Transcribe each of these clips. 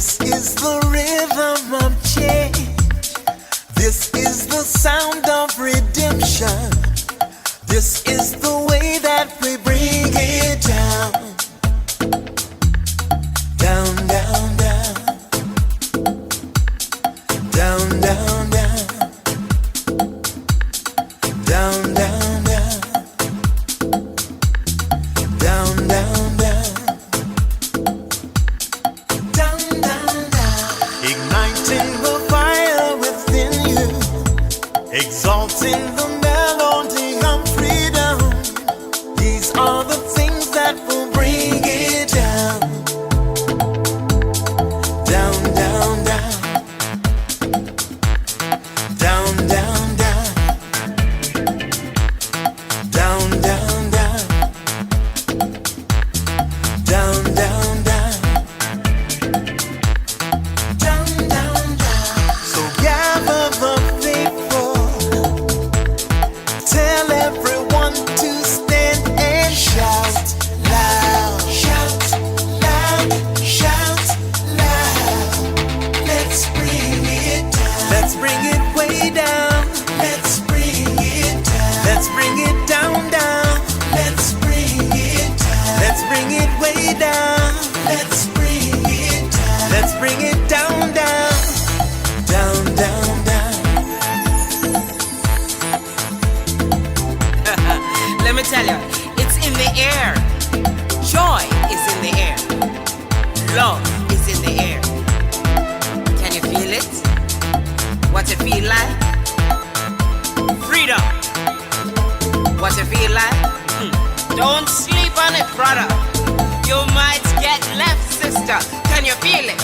This is the rhythm of change. This is the sound of redemption. This is the way that we bring it down. Down, down, down. Down, down, down. Down, down, down. Down, down, down. Down, down, down. Igniting the fire within you. Exalting the melody of freedom. These are the things that will bring it down. Down, down, down. Down, down, down. Down, down, down. Down, down, down. Down, down, down. So gather the faithful. Tell everyone to stand and shout loud. Shout loud. Shout loud. Let's bring it down. Let's bring it way down. Let's bring it down. Let's bring it down, down. Let's bring it down. Let's bring it way down. Let's bring it down. Let's bring it down, down. Down, down, down. Let me tell you, it's in the air. Joy is in the air. Love is in the air. Can you feel it? What it feel like? Freedom. What it feel like? Don't sleep on it, brother. You might get left, sister. Can you feel it?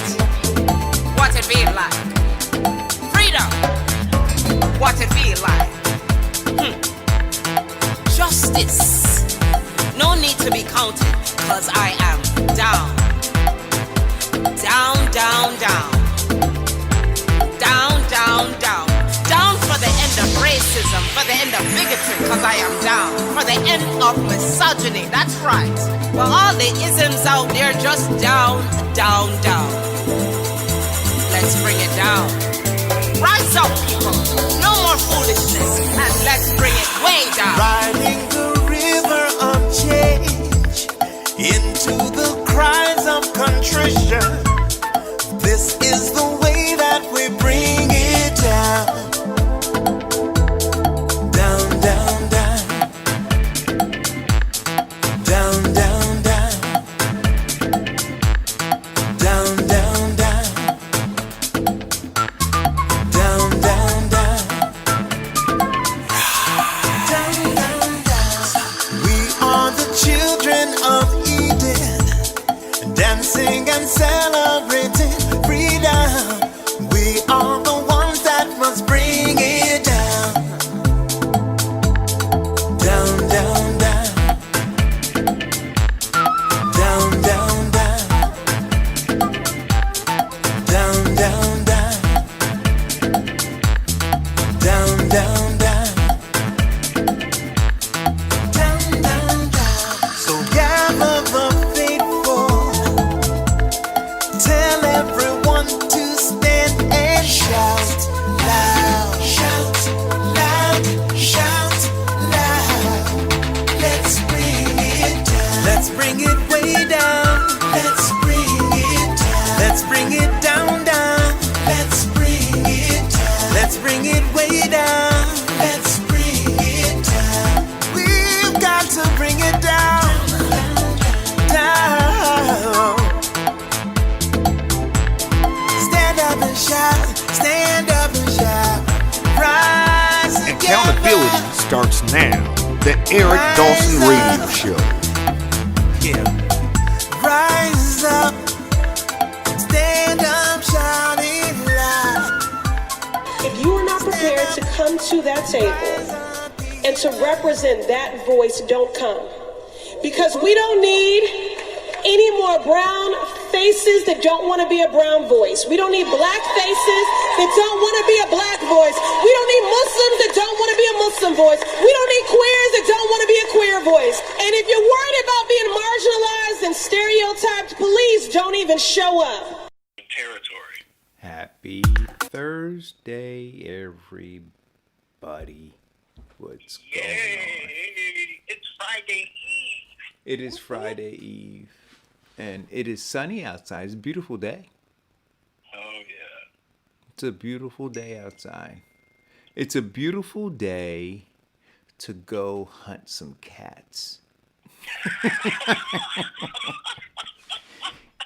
What it feel like? Freedom. What it feel like? Justice. No need to be counted, cause I am down. Down, down, down. Down, down, down. Down for the end of racism, for the end of bigotry, cause I am down. For the end of misogyny, that's right. For all the isms out there, just down, down, down. Let's bring it down. Rise up, people. No more foolishness, and let's bring it way down. Riding the river of change into the cries of contrition. This is the way that we bring it down. Down, down, down. Down, down, down. Down, down, down. Down, down, down. Down, down, down. We are the children of Eden, dancing and celebrating freedom. We are the ones that must bring it down. Down, down, down. Down, down, down. Down, down, down. Down, down, down. Down, down, down. So gather the faithful. Tell everyone to stand and shout loud. Shout loud. Shout loud. Let's bring it down. Let's bring it way down. Let's bring it down. Let's bring it down, down. Let's bring it down. Let's bring it way down. Let's bring it down. We've got to bring it down. Down. Stand up and shout. Stand up and shout. Rise together. Accountability starts now. The Eric Dawson Radio Show. Yeah. Rise up. Stand up, shout it loud. If you are not prepared to come to that table and to represent that voice, don't come. Because we don't need any more brown faces that don't want to be a brown voice. We don't need black faces that don't want to be a black voice. We don't need Muslims that don't want to be a Muslim voice. We don't need queers that don't want to be a queer voice. And if you're worried about being marginalized and stereotyped, please don't even show up. territory. Happy Thursday, everybody. What's going on? Yay! It's Friday Eve. It is Friday Eve, and it is sunny outside. It's a beautiful day. Oh, yeah. It's a beautiful day outside. It's a beautiful day to go hunt some cats.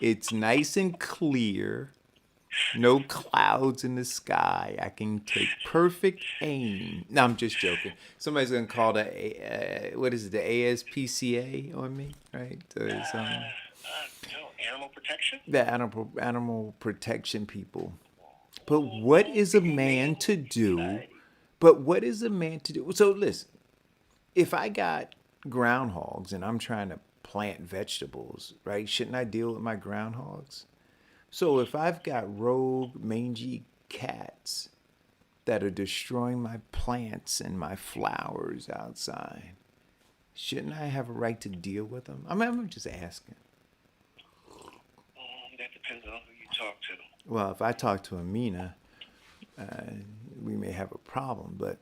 It's nice and clear. No clouds in the sky. I can take perfect aim. No, I'm just joking. Somebody's gonna call the what is it? The ASPCA on me, right? No, animal protection? The animal protection people. But what is a man to do? But what is a man to do? So listen, if I got groundhogs and I'm trying to plant vegetables, right? Shouldn't I deal with my groundhogs? So if I've got rogue, mangy cats that are destroying my plants and my flowers outside, shouldn't I have a right to deal with them? I'm just asking. That depends on who you talk to. Well, if I talk to Amina, we may have a problem. But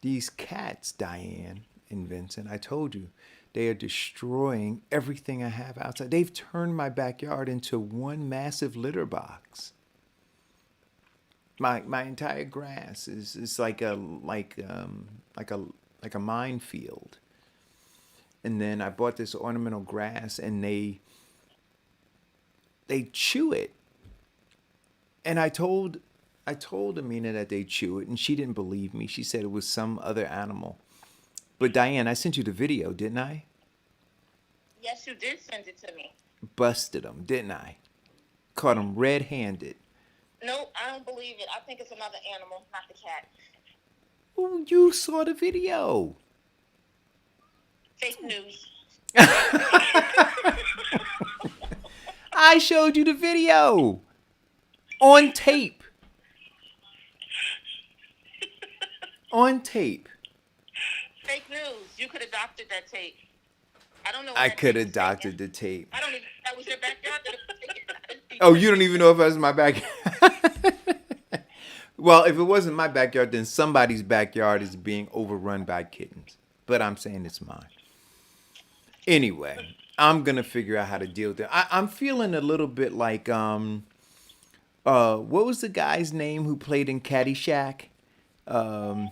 these cats, Diane and Vincent, I told you, they are destroying everything I have outside. They've turned my backyard into one massive litter box. My entire grass is like a minefield. And then I bought this ornamental grass, and they chew it. And I told Amina that they chew it, and she didn't believe me. She said it was some other animal. But Diane, I sent you the video, didn't I? Yes, you did send it to me. Busted them, didn't I? Caught them red-handed. No, I don't believe it. I think it's another animal, not the cat. Oh, you saw the video. Fake news. I showed you the video. On tape. On tape. Fake news. You could have doctored that tape. I don't know. I could have doctored the tape. I don't even. That was your backyard. Oh, you don't even know if that was my backyard. Well, if it wasn't my backyard, then somebody's backyard is being overrun by kittens. But I'm saying it's mine. Anyway, I'm gonna figure out how to deal with it. I'm feeling a little bit like what was the guy's name who played in Caddyshack? Bill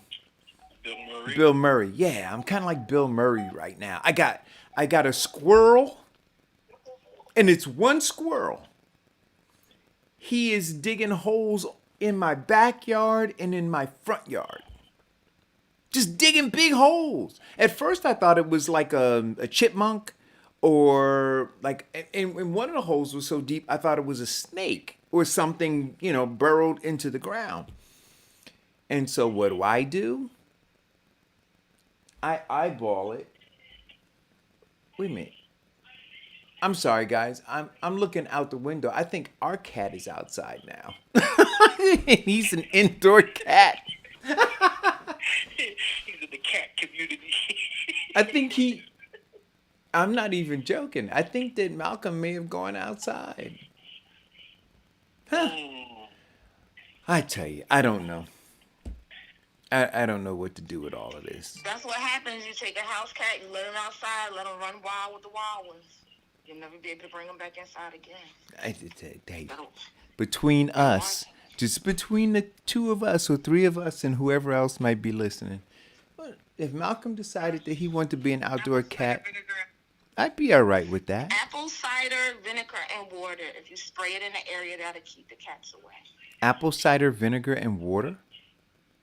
Murray. Bill Murray. Yeah, I'm kind of like Bill Murray right now. I got a squirrel, and it's one squirrel. He is digging holes in my backyard and in my front yard. Just digging big holes. At first, I thought it was like a chipmunk, or like, and one of the holes was so deep, I thought it was a snake or something, burrowed into the ground. And so what do? I eyeball it. Wait a minute. I'm sorry, guys. I'm looking out the window. I think our cat is outside now. He's an indoor cat. He's in the cat community. I think I'm not even joking. I think that Malcolm may have gone outside. Huh. I tell you, I don't know. I don't know what to do with all of this. That's what happens. You take a house cat, you let him outside, let him run wild with the wild ones. You'll never be able to bring him back inside again. Between us, just between the two of us or three of us and whoever else might be listening, if Malcolm decided that he wanted to be an outdoor cat, I'd be all right with that. Apple cider vinegar and water. If you spray it in the area, that'll keep the cats away. Apple cider vinegar and water?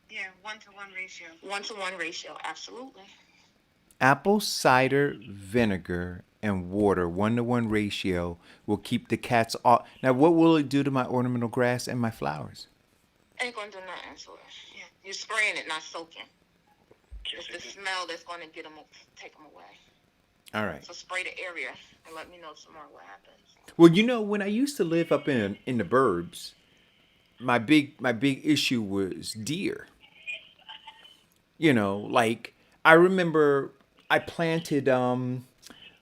Yeah, 1-to-1 ratio. 1-to-1 ratio, absolutely. Apple cider vinegar and water, 1-to-1 ratio, will keep the cats off. Now, what will it do to my ornamental grass and my flowers? Ain't gonna do nothing to it. Yeah. You're spraying it, not soaking. It's the smell that's gonna take them away. All right. So spray the area and let me know tomorrow what happens. Well, when I used to live up in the burbs, my big issue was deer. Like I remember I planted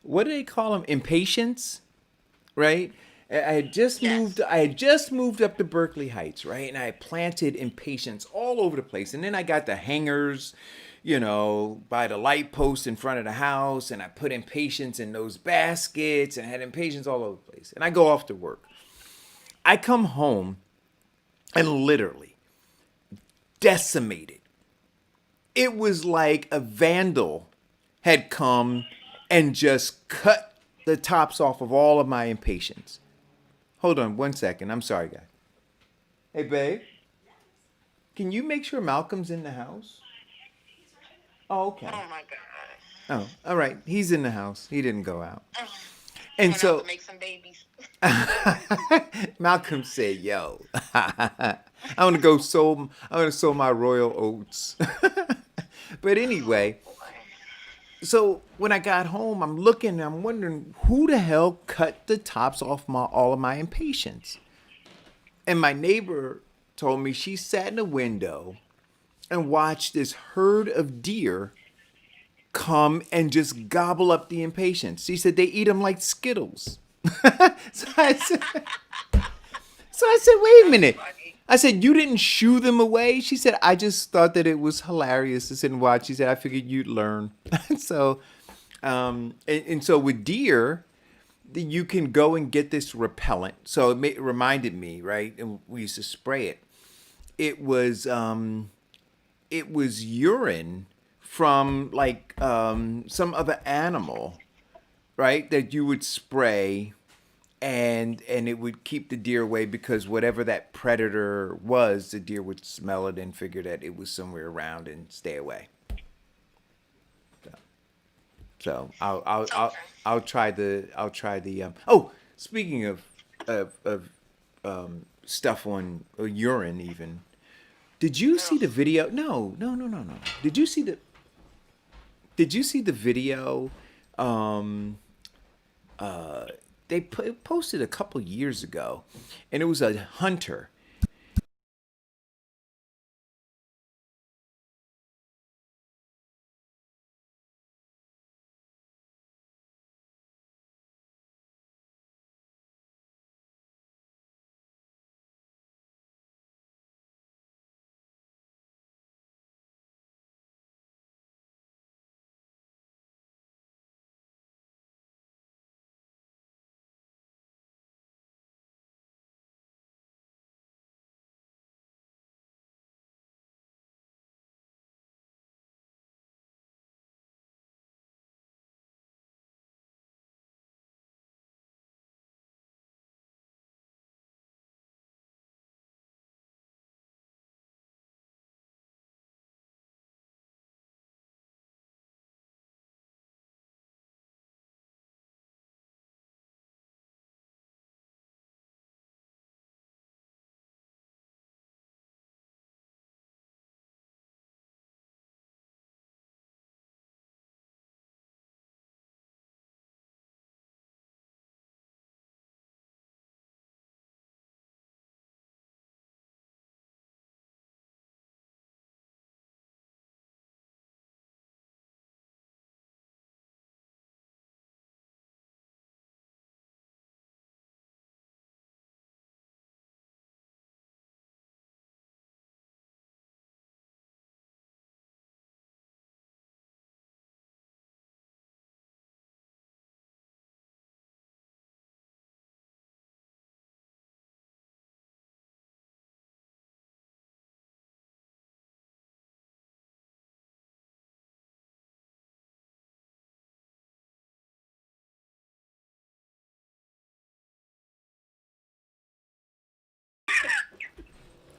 what do they call them? Impatiens, right? I had just Yes. moved. I had just moved up to Berkeley Heights, right? And I had planted impatiens all over the place. And then I got the hangers, by the light post in front of the house, and I put impatiens in those baskets, and I had impatiens all over the place. And I go off to work. I come home, and literally decimated. It was like a vandal had come and just cut the tops off of all of my impatiens. Hold on 1 second. I'm sorry, guys. Hey, babe. Can you make sure Malcolm's in the house? Oh, okay. Oh my God. Oh, all right. He's in the house. He didn't go out. Went And out so to make some babies. Malcolm said, "Yo, I want to go sow. I want to sow my royal oats." But anyway, so when I got home, I'm looking and I'm wondering who the hell cut the tops off all of my impatiens. And my neighbor told me she sat in a window and watched this herd of deer come and just gobble up the impatiens. She said they eat them like Skittles. so I said, wait a minute. I said, you didn't shoo them away? She said, I just thought that it was hilarious to sit and watch. She said, I figured you'd learn. So, and so with deer, you can go and get this repellent. So it reminded me, right? And we used to spray it. It was urine from like some other animal, right? That you would spray, and it would keep the deer away, because whatever that predator was, the deer would smell it and figure that it was somewhere around and stay away. So I'll try the. Oh, speaking of stuff on urine, even. Did you see the video? No. Did you see the video? They posted a couple years ago, and it was a hunter.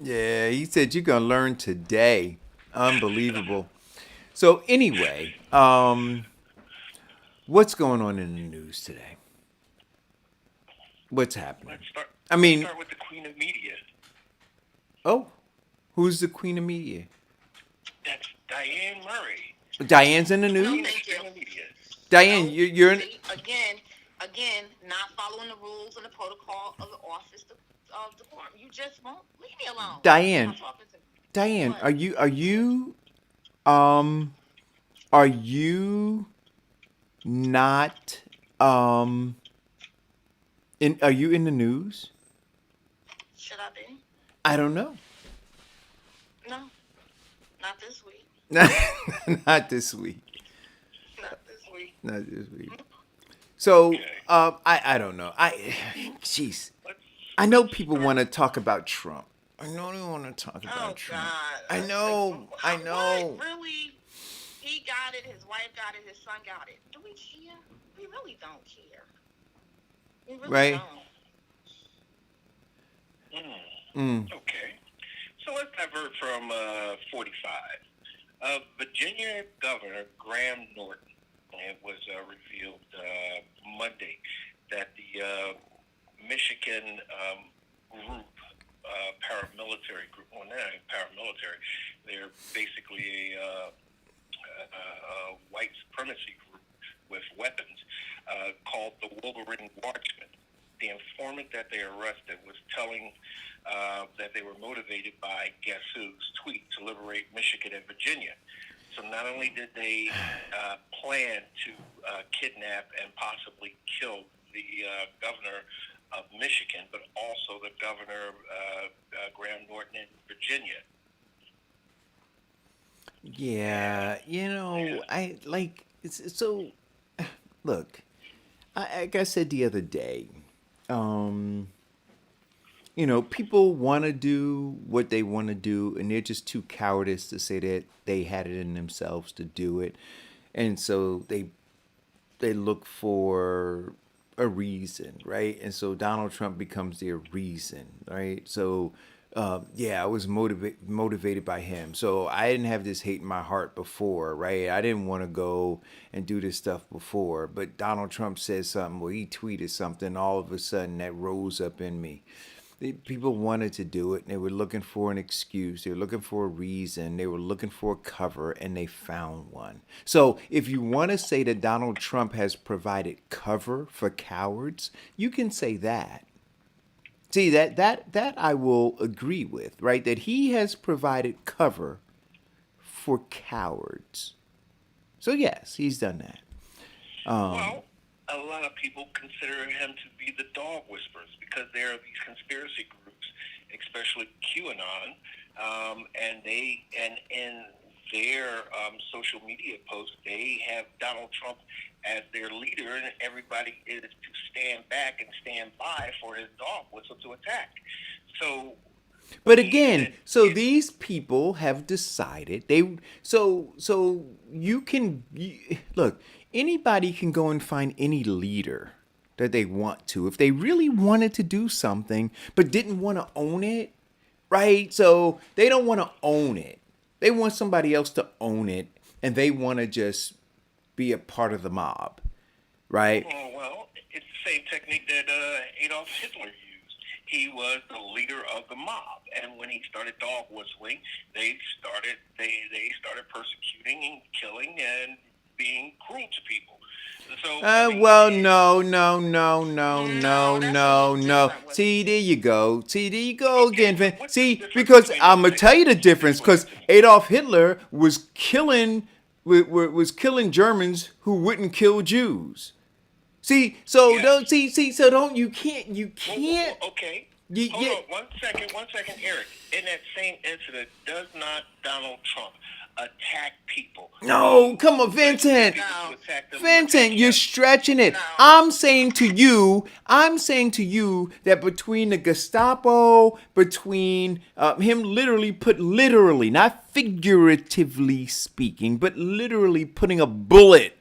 Yeah, he said you're gonna learn today. Unbelievable. So anyway, what's going on in the news today? What's happening? I mean, Let's start with the queen of media. oh, who's the queen of media? That's Diane Murray. Diane's in the No, news. thank you. Queen of media. Diane, No, you're in. see, again, not following the rules and the protocol of the office of decorum. You just won't leave me alone. Diane. You're not talking to me. Diane, What? are you not Are you in the news? Should I be? I don't know. No, not this week. Not this week. Not this week. Not this week. So, Okay. I don't know. Jeez. Let's, I know people want to talk about Trump. I know they want to talk Oh about Trump. God. I know. I know. What? Really? He got it. His wife got it. His son got it. Do we care? We really don't care. We really Right. don't. okay. So let's divert from 45. Virginia Governor Graham Norton, it was revealed Monday that the Michigan group, paramilitary group, well, not even paramilitary, they're basically a white supremacy group with weapons called the Wolverine Watchmen. The informant that they arrested was telling that they were motivated by guess who's tweet to liberate Michigan and Virginia. So not only did they plan to kidnap and possibly kill the governor of Michigan, but also the governor of Graham Norton in Virginia. Yeah, I like it's so. Look, like I said the other day, people want to do what they want to do, and they're just too cowardice to say that they had it in themselves to do it, and so they look for a reason, right? And so Donald Trump becomes their reason, right? So, I was motivated by him. So I didn't have this hate in my heart before, right? I didn't want to go and do this stuff before, but Donald Trump said something, well, he tweeted something, all of a sudden that rose up in me. People wanted to do it, and they were looking for an excuse. They were looking for a reason. They were looking for a cover, and they found one. So if you want to say that Donald Trump has provided cover for cowards, you can say that. See, that I will agree with, right? That he has provided cover for cowards. So yes, he's done that. Well, a lot of people consider him to be the dog whisperers because there are these conspiracy groups, especially QAnon, and in their social media posts, they have Donald Trump as their leader, and everybody is to stand back and stand by for his dog whistle to attack. So. But again, so these people have decided so you can look, anybody can go and find any leader that they want to if they really wanted to do something but didn't want to own it, right? So they don't want to own it. They want somebody else to own it, and they want to just be a part of the mob, right? Oh, well, it's the same technique that Adolf Hitler used. He was the leader of the mob, and when he started dog whistling, they started persecuting and killing and being cruel to people. So no. See, there you go. Again, Vin. See, because I'm gonna tell you the difference. Because Adolf Hitler was killing Germans who wouldn't kill Jews. See, so Yes. don't see. So don't you can't. Okay. You- Hold you- on, one second, Eric. In that same incident, does not Donald Trump attack people? No, come on, Vincent. To attack them, Vincent, you're stretching it. No. I'm saying to you that between the Gestapo, between him literally, not figuratively speaking, but literally putting a bullet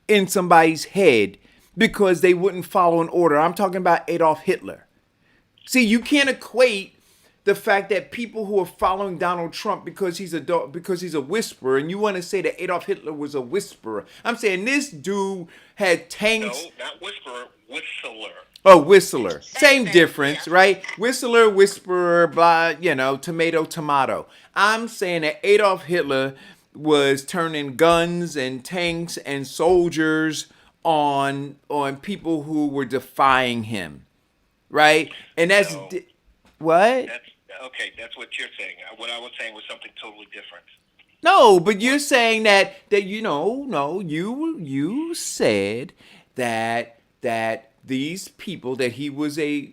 in somebody's head because they wouldn't follow an order. I'm talking about Adolf Hitler. See, you can't equate the fact that people who are following Donald Trump because he's a whisperer, and you want to say that Adolf Hitler was a whisperer. I'm saying this dude had tanks. No, not whisperer, whistler. Oh, whistler. Same thing, difference, yeah. right? Whistler, whisperer, blah, tomato. I'm saying that Adolf Hitler was turning guns and tanks and soldiers on people who were defying him, right? And that's No. what? That's what you're saying. What I was saying was something totally different. No, but you're saying that you said that these people that he was a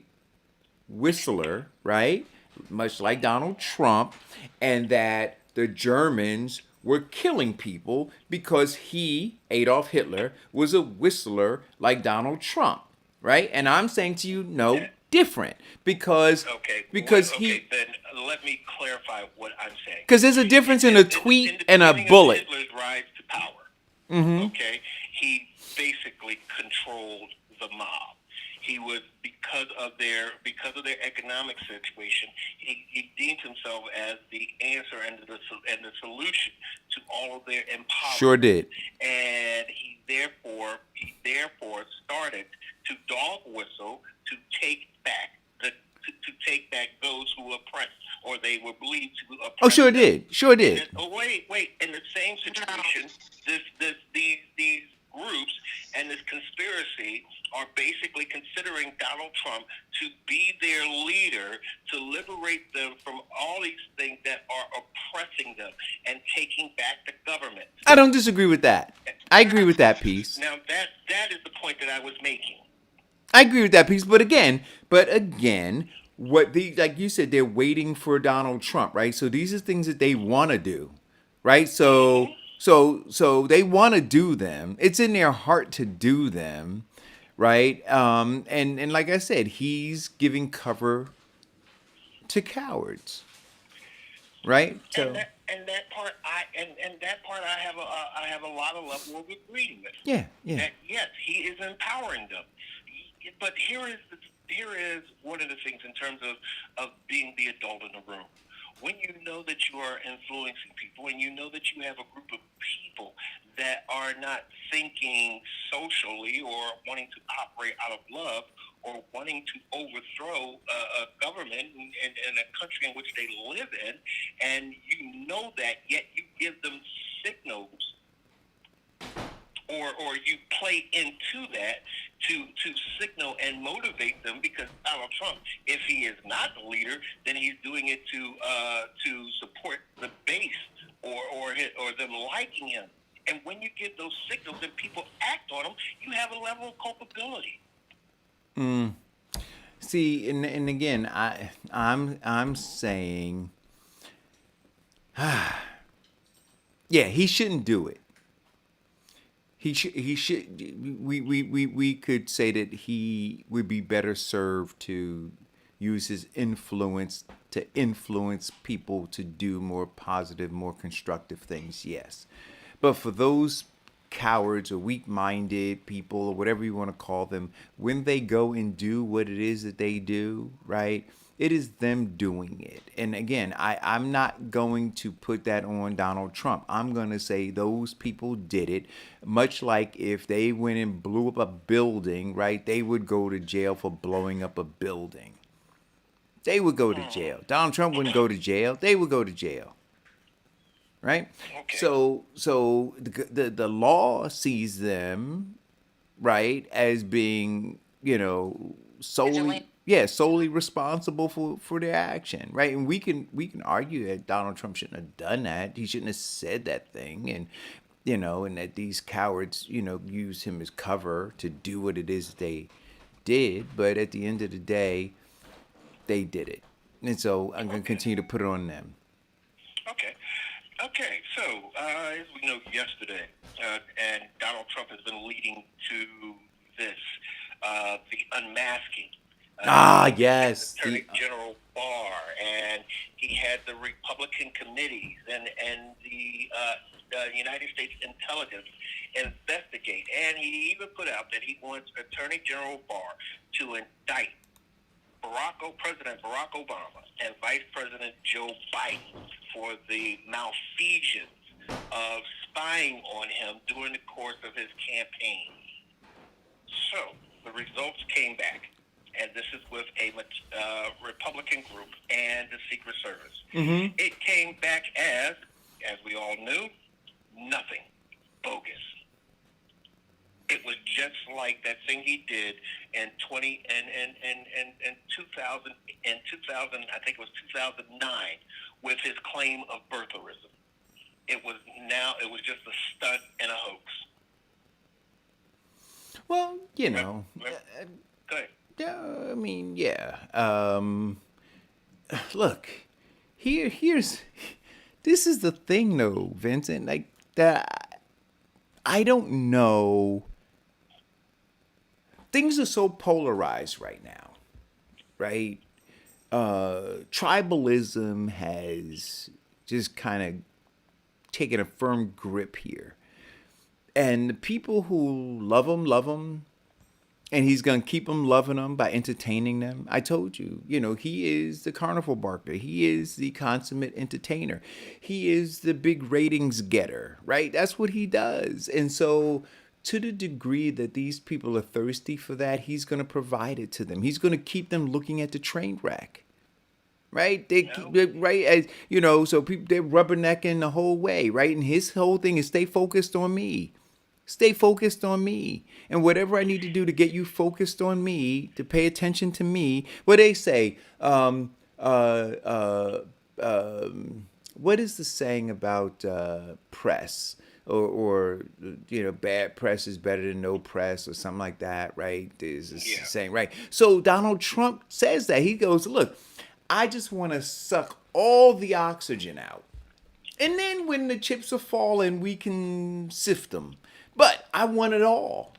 whistler, right? Much like Donald Trump, and that the Germans were killing people because he, Adolf Hitler, was a whistler like Donald Trump, right? And I'm saying to you, no, different because Okay. because Okay. he Then let me clarify what I'm saying. because there's a difference in a In tweet the and a beginning bullet. of Hitler's rise to power, okay, he basically controlled the mob. He was because of their economic situation. He deemed himself as the answer and the solution to all of their impoverishment. Sure did. And he therefore started to dog whistle to take back to take back those who oppressed or they were believed to oppress. Oh, sure them. did. Sure did. Wait. In the same situation, these groups and this conspiracy are basically considering Donald Trump to be their leader to liberate them from all these things that are oppressing them and taking back the government. I don't disagree with that. I agree with that piece. Now that is the point that I was making. I agree with that piece, but again, what the like you said, they're waiting for Donald Trump, right? So these are things that they want to do, right? So they want to do them. It's in their heart to do them, right? And like I said, he's giving cover to cowards, right? So And that part I have a lot of level of agreeing with. yeah. That yes, he is empowering them. But here is one of the things in terms of being the adult in the room. When you know that you are influencing people, and you know that you have a group of people that are not thinking socially or wanting to operate out of love or wanting to overthrow a government in a country in which they live in, and you know that, yet you give them signals or you play into that to signal and motivate them, because Donald Trump, if he is not the leader, then he's doing it to support the base or them liking him. And when you give those signals and people act on them, you have a level of culpability. See, and again, I'm saying, yeah, he shouldn't do it. He should. We could say that he would be better served to use his influence to influence people to do more positive, more constructive things. Yes, but for those cowards or weak-minded people or whatever you want to call them, when they go and do what it is that they do, right? It is them doing it. And again, I'm not going to put that on Donald Trump. I'm going to say those people did it, much like if they went and blew up a building, right? They would go to jail for blowing up a building. They would go to jail. Donald Trump wouldn't go to jail. They would go to jail. Right? Okay. So the law sees them, right, as being, solely solely responsible for their action, right? And we can argue that Donald Trump shouldn't have done that. He shouldn't have said that thing, and and that these cowards, use him as cover to do what it is they did. But at the end of the day, they did it, and so I'm going to continue to put it on them. Okay, so as we know yesterday, and Donald Trump has been leading to this, the unmasking. Yes. Attorney General Barr, and he had the Republican committees and the United States intelligence investigate, and he even put out that he wants Attorney General Barr to indict President Barack Obama and Vice President Joe Biden for the malfeasance of spying on him during the course of his campaign. So the results came back, and this is with a Republican group and the Secret Service. Mm-hmm. It came back as we all knew, nothing, bogus. It was just like that thing he did in 2000 I think it was 2009 with his claim of birtherism. It was just a stunt and a hoax. Well, you know, Go ahead. yeah, I mean, yeah. Look, here's this is the thing though, Vincent. Like that, I don't know. Things are so polarized right now, right? Tribalism has just kind of taken a firm grip here, and the people who love him, and he's gonna keep them loving them by entertaining them. I told you, you know, he is the carnival barker. He is the consummate entertainer. He is the big ratings getter, right? That's what he does. And so, to the degree that these people are thirsty for that, he's gonna provide it to them. He's gonna keep them looking at the train wreck. Right, right, as you know, so people they're rubbernecking the whole way, right? And his whole thing is stay focused on me. Stay focused on me. And whatever I need to do to get you focused on me, to pay attention to me. What they say, what is the saying about press? Or you know, bad press is better than no press or something like that, right? There's a saying, right? So Donald Trump says that. He goes, look, I just want to suck all the oxygen out. And then when the chips are falling, we can sift them. But I want it all,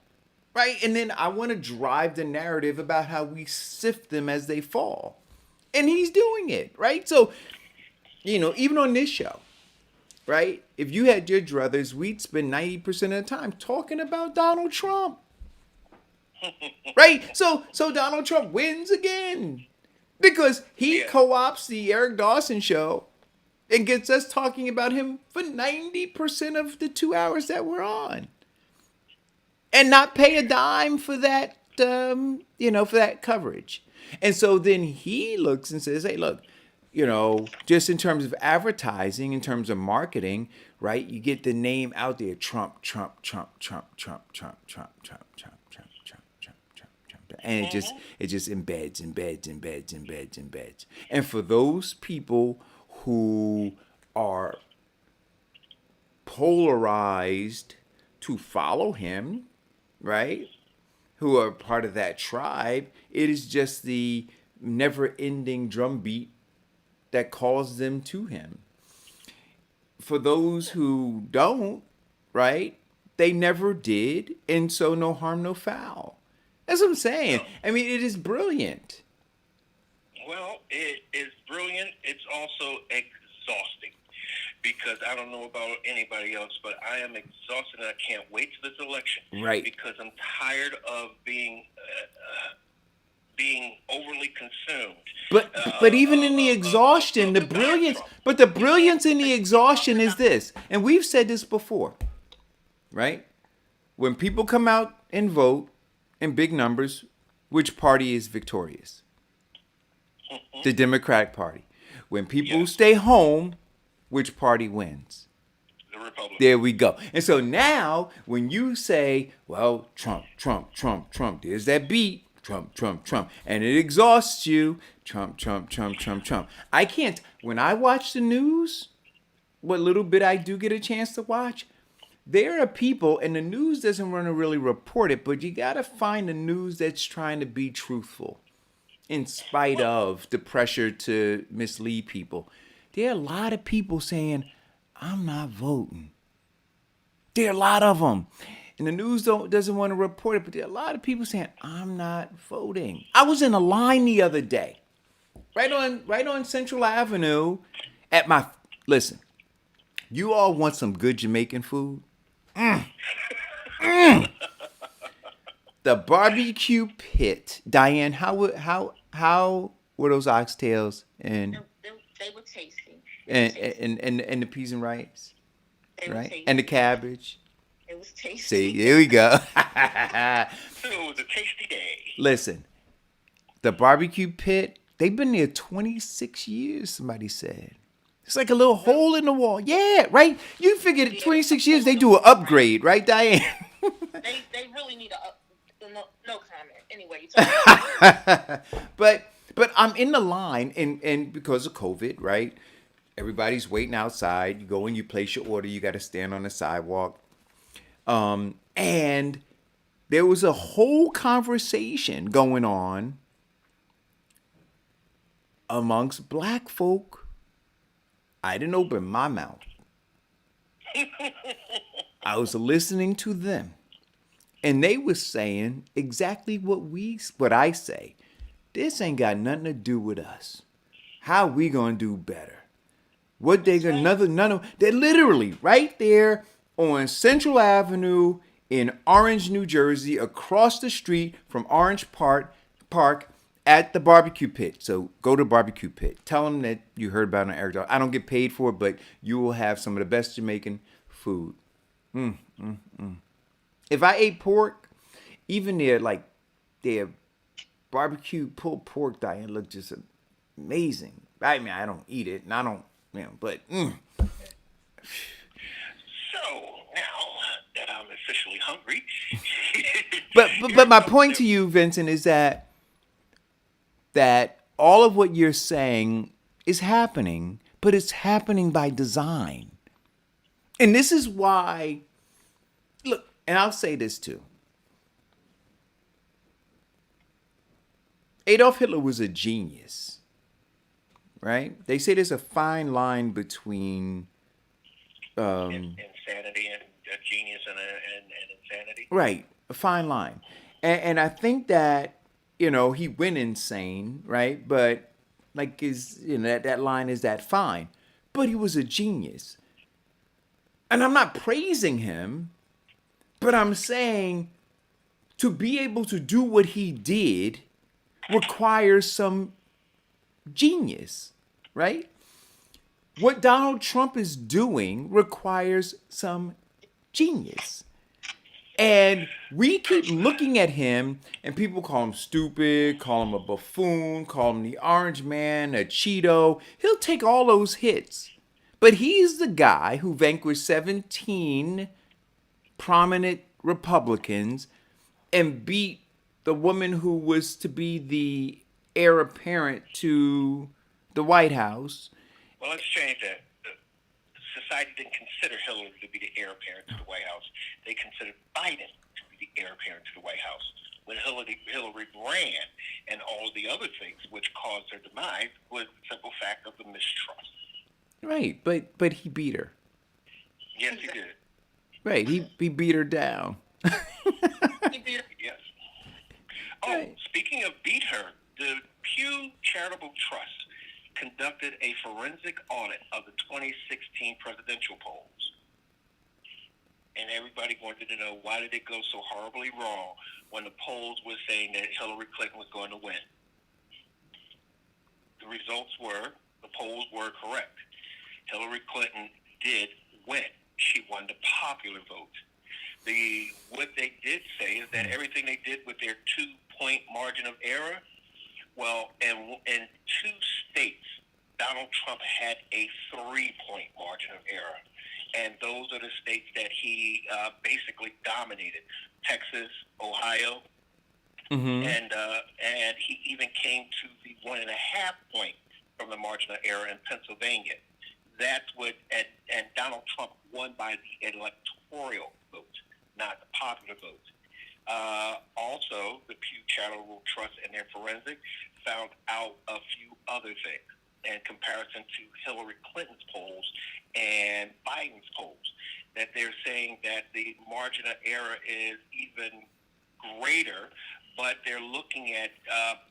right? And then I want to drive the narrative about how we sift them as they fall. And he's doing it, right? So, you know, even on this show, right? If you had your druthers, we'd spend 90% of the time talking about Donald Trump. Right? So Donald Trump wins again. Because he co-opts the Eric Dawson show and gets us talking about him for 90% of the 2 hours that we're on. And not pay a dime for that, you know, for that coverage. And so then he looks and says, hey, look, you know, just in terms of advertising, in terms of marketing, right? You get the name out there, Trump, Trump, Trump, Trump, Trump, Trump, Trump, Trump, Trump, Trump, Trump, Trump, Trump, Trump. And it just embeds. And for those people who are polarized to follow him, right? Who are part of that tribe, it is just the never-ending drumbeat that calls them to him. For those who don't, right? They never did, and so no harm, no foul. That's what I'm saying. I mean, it is brilliant. Well, it is brilliant. It's also exhausting. Because I don't know about anybody else, but I am exhausted and I can't wait to this election. Right. Because I'm tired of being overly consumed. But even in the exhaustion, the brilliance. But the brilliance in the exhaustion is this, and we've said this before, right? When people come out and vote in big numbers, which party is victorious? The Democratic Party. When people stay home, which party wins? The Republican. There we go. And so now, when you say, well, Trump, Trump, Trump, Trump, there's that beat, Trump, Trump, Trump, and it exhausts you, Trump, Trump, Trump, Trump, Trump. I can't, when I watch the news, what little bit I do get a chance to watch, there are people, and the news doesn't want to really report it, but you got to find the news that's trying to be truthful in spite of the pressure to mislead people. There are a lot of people saying, I'm not voting. There are a lot of them. And the news doesn't want to report it, but there are a lot of people saying, I'm not voting. I was in a line the other day, right on Central Avenue at my, listen, you all want some good Jamaican food? The barbecue pit. Diane, how were those oxtails and They were tasty. and the peas and rice, They were right? tasty. And the cabbage. It was tasty. See, there we go. It was a tasty day. Listen, the barbecue pit, they've been there 26 years, somebody said. It's like a little hole in the wall. Yeah, right? You figured 26 years, they do an upgrade, right, Diane? They really need no comment. Anyway, you talk But I'm in the line, and because of COVID, right? Everybody's waiting outside. You go in, you place your order. You got to stand on the sidewalk. And there was a whole conversation going on amongst black folk. I didn't open my mouth. I was listening to them. And they was saying exactly what I say. This ain't got nothing to do with us. How we gonna do better? What they gonna none of they're literally right there on Central Avenue in Orange, New Jersey, across the street from Orange Park at the barbecue pit. So go to barbecue pit. Tell them that you heard about it on Eric Dawson. I don't get paid for it, but you will have some of the best Jamaican food. If I ate pork, even their barbecue pulled pork diet looked just amazing. I mean, I don't eat it, and I don't, but. So now that I'm officially hungry. but my point to you, Vincent, is that all of what you're saying is happening, but it's happening by design. And this is why, look, and I'll say this too. Adolf Hitler was a genius, right? They say there's a fine line between insanity and genius and insanity. Right, a fine line. And I think that, he went insane, right? But that line is that fine. But he was a genius. And I'm not praising him, but I'm saying to be able to do what he did requires some genius, right? What Donald Trump is doing requires some genius. And we keep looking at him, and people call him stupid, call him a buffoon, call him the orange man, a Cheeto. He'll take all those hits. But he's the guy who vanquished 17 prominent Republicans and beat the woman who was to be the heir apparent to the White House. Well, let's change that. Society didn't consider Hillary to be the heir apparent to the White House. They considered Biden to be the heir apparent to the White House. When Hillary ran and all the other things which caused her demise was the simple fact of the mistrust. Right, but he beat her. Yes, he did. Right, he beat her down. Yes. Oh, right. Speaking of beat her, the Pew Charitable Trust conducted a forensic audit of the 2016 presidential polls. And everybody wanted to know, why did it go so horribly wrong when the polls were saying that Hillary Clinton was going to win? The results were, the polls were correct. Hillary Clinton did win. She won the popular vote. What they did say is that everything they did with their 2-point margin of error, well, in 2 states, Donald Trump had a 3-point margin of error. And those are the states that he basically dominated. Texas, Ohio, and he even came to the 1.5 point from the margin of error in Pennsylvania. That's what, and Donald Trump won by the electoral vote, not the popular vote. Also, the Pew Charitable Trust and their forensic found out a few other things in comparison to Hillary Clinton's polls and Biden's polls, that they're saying that the margin of error is even greater, but they're looking at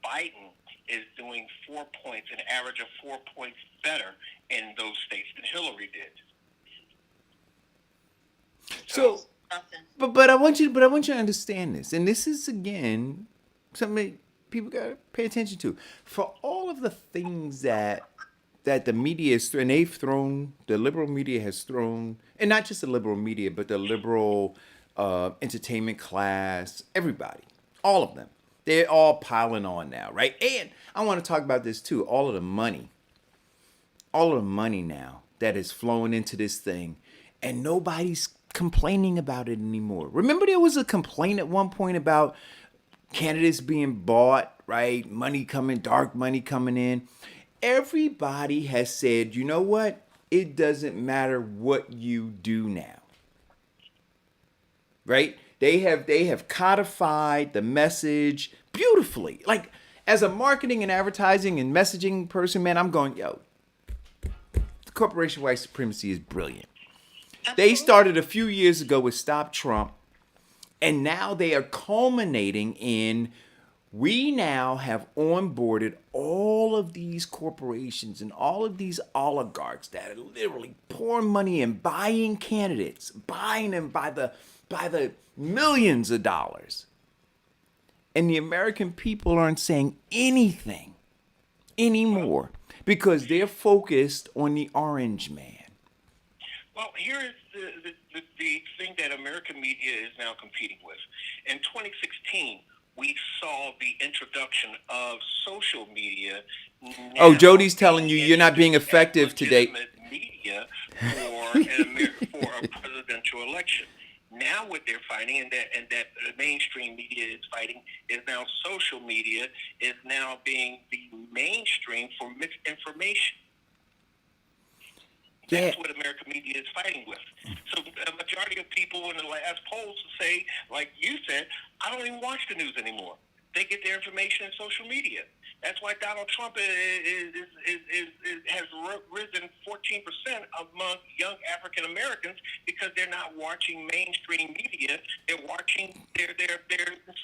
Biden is doing 4 points, an average of 4 points better in those states than Hillary did. So but I want you to understand this, and this is again something people gotta pay attention to. For all of the things that the media is, and the liberal media has thrown, and not just the liberal media, but the liberal entertainment class, everybody, all of them, they're all piling on now, right? And I want to talk about this too. All of the money now that is flowing into this thing, and nobody's complaining about it anymore. Remember, there was a complaint at one point about candidates being bought, right? Dark money coming in. Everybody has said, you know what? It doesn't matter what you do now. Right? They have codified the message beautifully. Like, as a marketing and advertising and messaging person, man, I'm going, yo, corporation white supremacy is brilliant. They started a few years ago with Stop Trump, and now they are culminating in, we now have onboarded all of these corporations and all of these oligarchs that are literally pouring money and buying candidates, buying them by the millions of dollars. And the American people aren't saying anything anymore because they're focused on the orange man. Well, here is the thing that American media is now competing with. In 2016, we saw the introduction of social media. Oh, Jody's telling you you're not being effective today. Media for for a presidential election. Now, what they're fighting, and that the mainstream media is fighting, is now social media is now being the mainstream for misinformation. That's what American media is fighting with. So a majority of people in the last polls say, like you said, I don't even watch the news anymore. They get their information in social media. That's why Donald Trump has risen 14% among young African Americans, because they're not watching mainstream media. They're watching their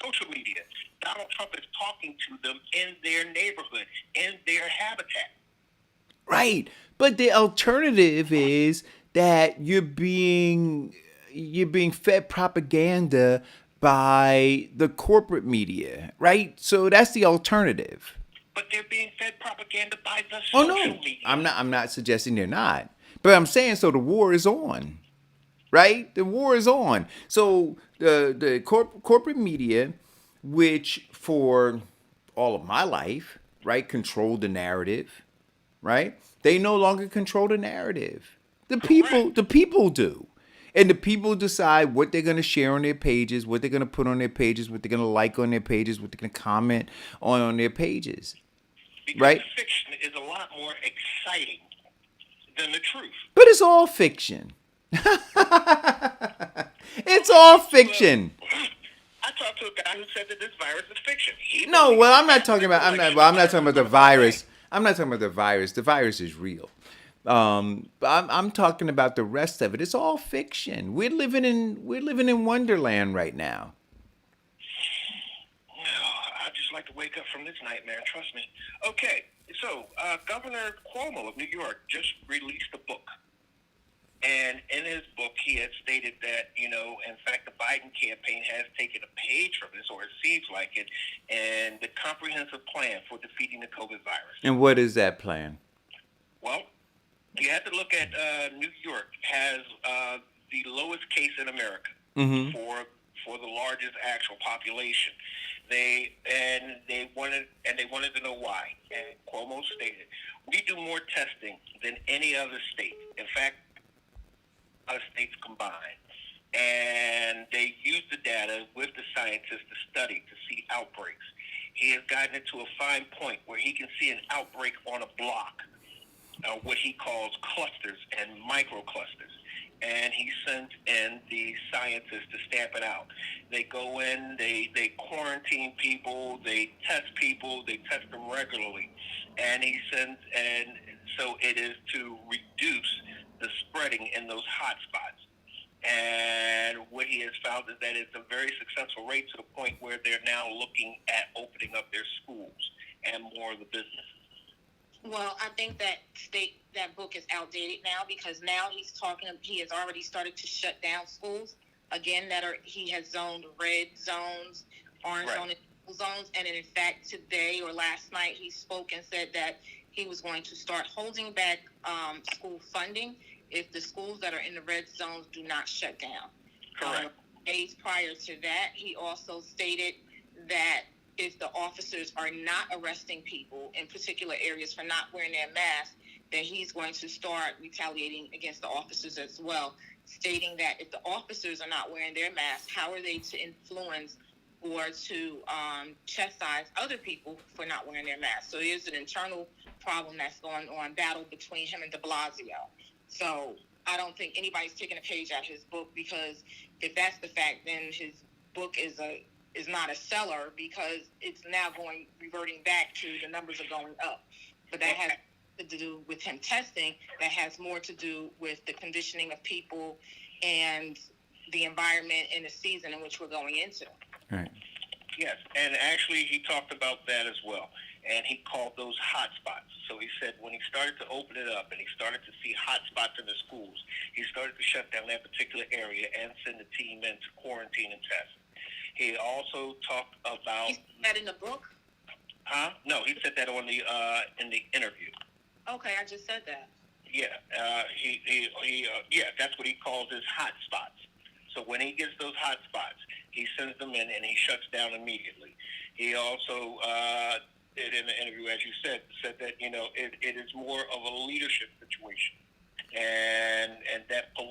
social media. Donald Trump is talking to them in their neighborhood, in their habitat. Right. But the alternative is that you're being fed propaganda by the corporate media, right? So that's the alternative. But they're being fed propaganda by the social media. I'm not suggesting they're not. But I'm saying, so the war is on. Right? The war is on. So the corporate media, which for all of my life, right, controlled the narrative, right? They no longer control the narrative. The people do. And the people decide what they're going to share on their pages, what they're going to put on their pages, what they're going to like on their pages, what they're going to comment on their pages. Because right? fiction is a lot more exciting than the truth. But it's all fiction. It's all fiction. I talked to a guy who said that this virus is fiction. I'm not talking about the virus. I'm not talking about the virus. The virus is real. I'm talking about the rest of it. It's all fiction. We're living in Wonderland right now. I'd just like to wake up from this nightmare. Trust me. Okay, so Governor Cuomo of New York just released a book. And in his book, he had stated that, in fact, the Biden campaign has taken a page from this, or it seems like it, and the comprehensive plan for defeating the COVID virus. And what is that plan? Well, you have to look at New York has the lowest case in America for the largest actual population. They wanted to know why. And Cuomo stated, "We do more testing than any other state. In fact, other states combined." And they use the data with the scientists to study, to see outbreaks. He has gotten it to a fine point where he can see an outbreak on a block, what he calls clusters and microclusters. And he sends in the scientists to stamp it out. They go in, they quarantine people, they test people, they test them regularly. And he sends, and so it is to reduce the spreading in those hot spots. And what he has found is that it's a very successful rate, to the point where they're now looking at opening up their schools and more of the businesses. Well, I think that book is outdated now, because now he has already started to shut down schools again he has zoned red zones, orange zones, and in fact today or last night he spoke and said that he was going to start holding back school funding if the schools that are in the red zones do not shut down. Correct. Days prior to that, he also stated that if the officers are not arresting people in particular areas for not wearing their masks, then he's going to start retaliating against the officers as well, stating that if the officers are not wearing their masks, how are they to influence or to chastise other people for not wearing their masks? So there's an internal problem that's going on, battle between him and de Blasio. So I don't think anybody's taking a page out of his book, because if that's the fact, then his book is not a seller because it's now reverting back to the numbers are going up. But that has to do with him testing. That has more to do with the conditioning of people and the environment and the season in which we're going into. Right. Yes, and actually he talked about that as well. And he called those hot spots. So he said when he started to open it up and he started to see hot spots in the schools, he started to shut down that particular area and send the team in to quarantine and test. He also talked about... He said that in the book? Huh? No, he said that on the in the interview. Okay, I just said that. Yeah, that's what he calls his hot spots. So when he gets those hot spots, he sends them in and he shuts down immediately. He also did in the interview, as you said that, you know, it is more of a leadership situation. And that the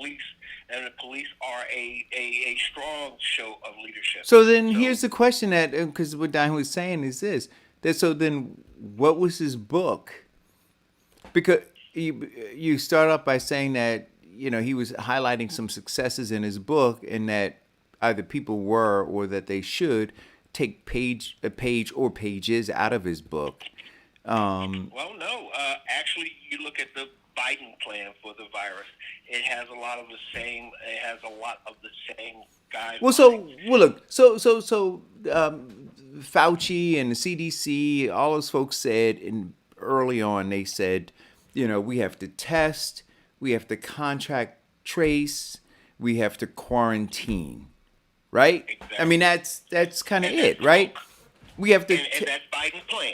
police are a strong show of leadership. So then here's the question that, because what Diane was saying is this, that so then what was his book? Because you start off by saying that, you know, he was highlighting some successes in his book and that either people were or that they should take a page or pages out of his book. Well, no. Actually, you look at the Biden plan for the virus. It has a lot of the same. It has a lot of the same guidelines. So Fauci and the CDC, all those folks said early on. They said, you know, we have to test, we have to contact trace, we have to quarantine. Right? Exactly. I mean, that's kind of it, right? We have to. And that's Biden's plan.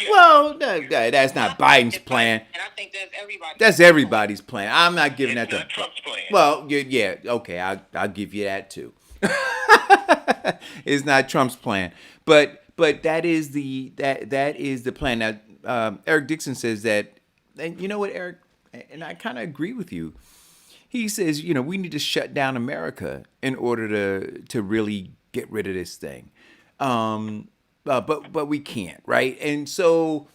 Yeah. Well, that's not Biden's plan. And I think that's everybody's. That's everybody's plan. I'm not giving It's that not to Trump's plan. Well, yeah, okay, I'll give you that too. It's not Trump's plan, but that is the plan. Now, Eric Dixon says that, and you know what, Eric, and I kind of agree with you. He says, you know, we need to shut down America in order to really get rid of this thing. But we can't, right? And so,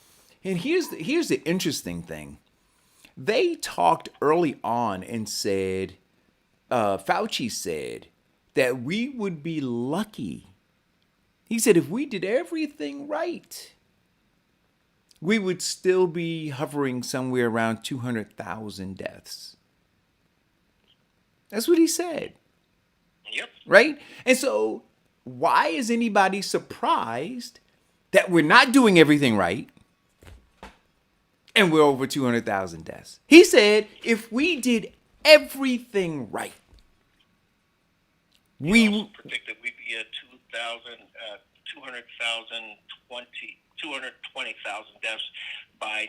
and here's the interesting thing. They talked early on and said, Fauci said that we would be lucky. He said if we did everything right, we would still be hovering somewhere around 200,000 deaths. That's what he said. Yep. Right? And so why is anybody surprised that we're not doing everything right and we're over 200,000 deaths? He said if we did everything right, we also predicted we'd be at 220,000 deaths by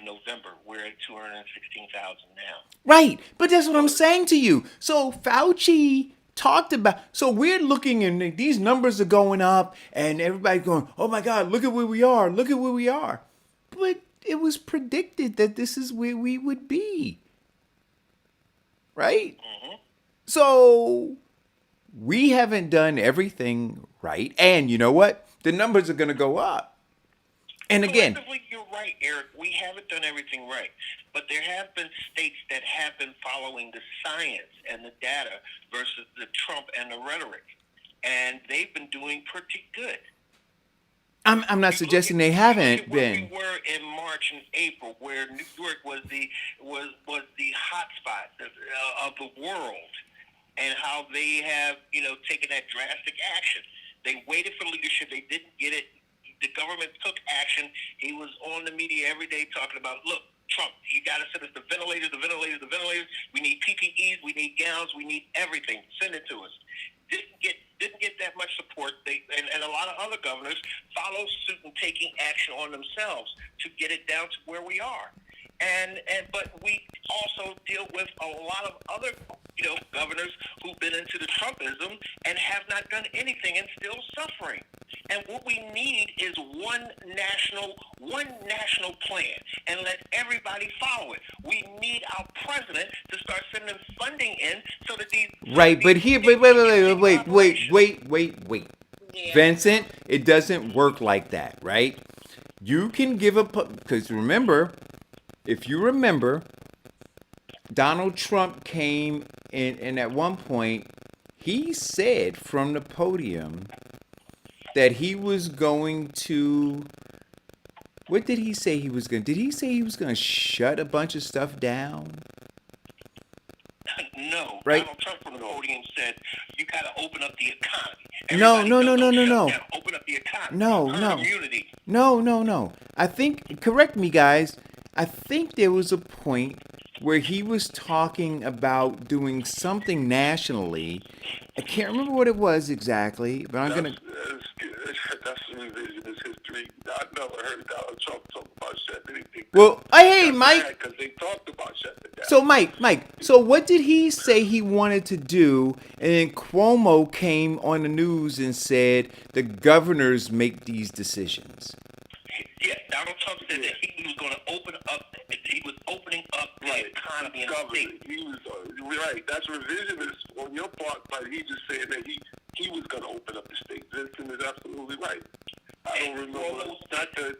November. We're at 216,000 now. Right. But that's what I'm saying to you. So Fauci talked about, so we're looking and these numbers are going up and everybody's going, oh my God, look at where we are. Look at where we are. But it was predicted that this is where we would be. Right? Mm-hmm. So we haven't done everything right. And you know what? The numbers are going to go up. And again, you're right, Eric. We haven't done everything right. But there have been states that have been following the science and the data versus the Trump and the rhetoric. And they've been doing pretty good. I'm not suggesting they haven't been. We were in March and April, where New York was the hot spot of the world, and how they have, you know, taken that drastic action. They waited for leadership. They didn't get it. The government took action. He was on the media every day talking about, look, Trump, you got to send us the ventilators. We need PPEs. We need gowns. We need everything. Send it to us. Didn't get that much support. And a lot of other governors follow suit and taking action on themselves to get it down to where we are. But we also deal with a lot of other, you know, governors who've been into the Trumpism and have not done anything and still suffering. And what we need is one national plan, and let everybody follow it. We need our president to start sending funding in so that these right. But here, wait. Yeah. Vincent, it doesn't work like that, right? You can give because remember. If you remember, Donald Trump came in, and at one point, he said from the podium that he was going to. What did he say he was going to? Did he say he was going to shut a bunch of stuff down? No, Right. Donald Trump from the podium said you got to open up the economy. No. Don't shut down. Open up the economy. Herd immunity. No. I think, correct me guys, I think there was a point where he was talking about doing something nationally. I can't remember what it was exactly, but I'm going to... That's revisionist history. I never heard Donald Trump talk about shutting anything down. Well, hey, Mike. Because they talked about shutting it down. So, Mike, so what did he say he wanted to do? And then Cuomo came on the news and said the governors make these decisions. Yeah, Donald Trump said that he was going to open up. He was opening up the economy in the state. He was right. That's revisionist on your part, but he just said that he was going to open up the state. Vincent is absolutely right. I don't remember,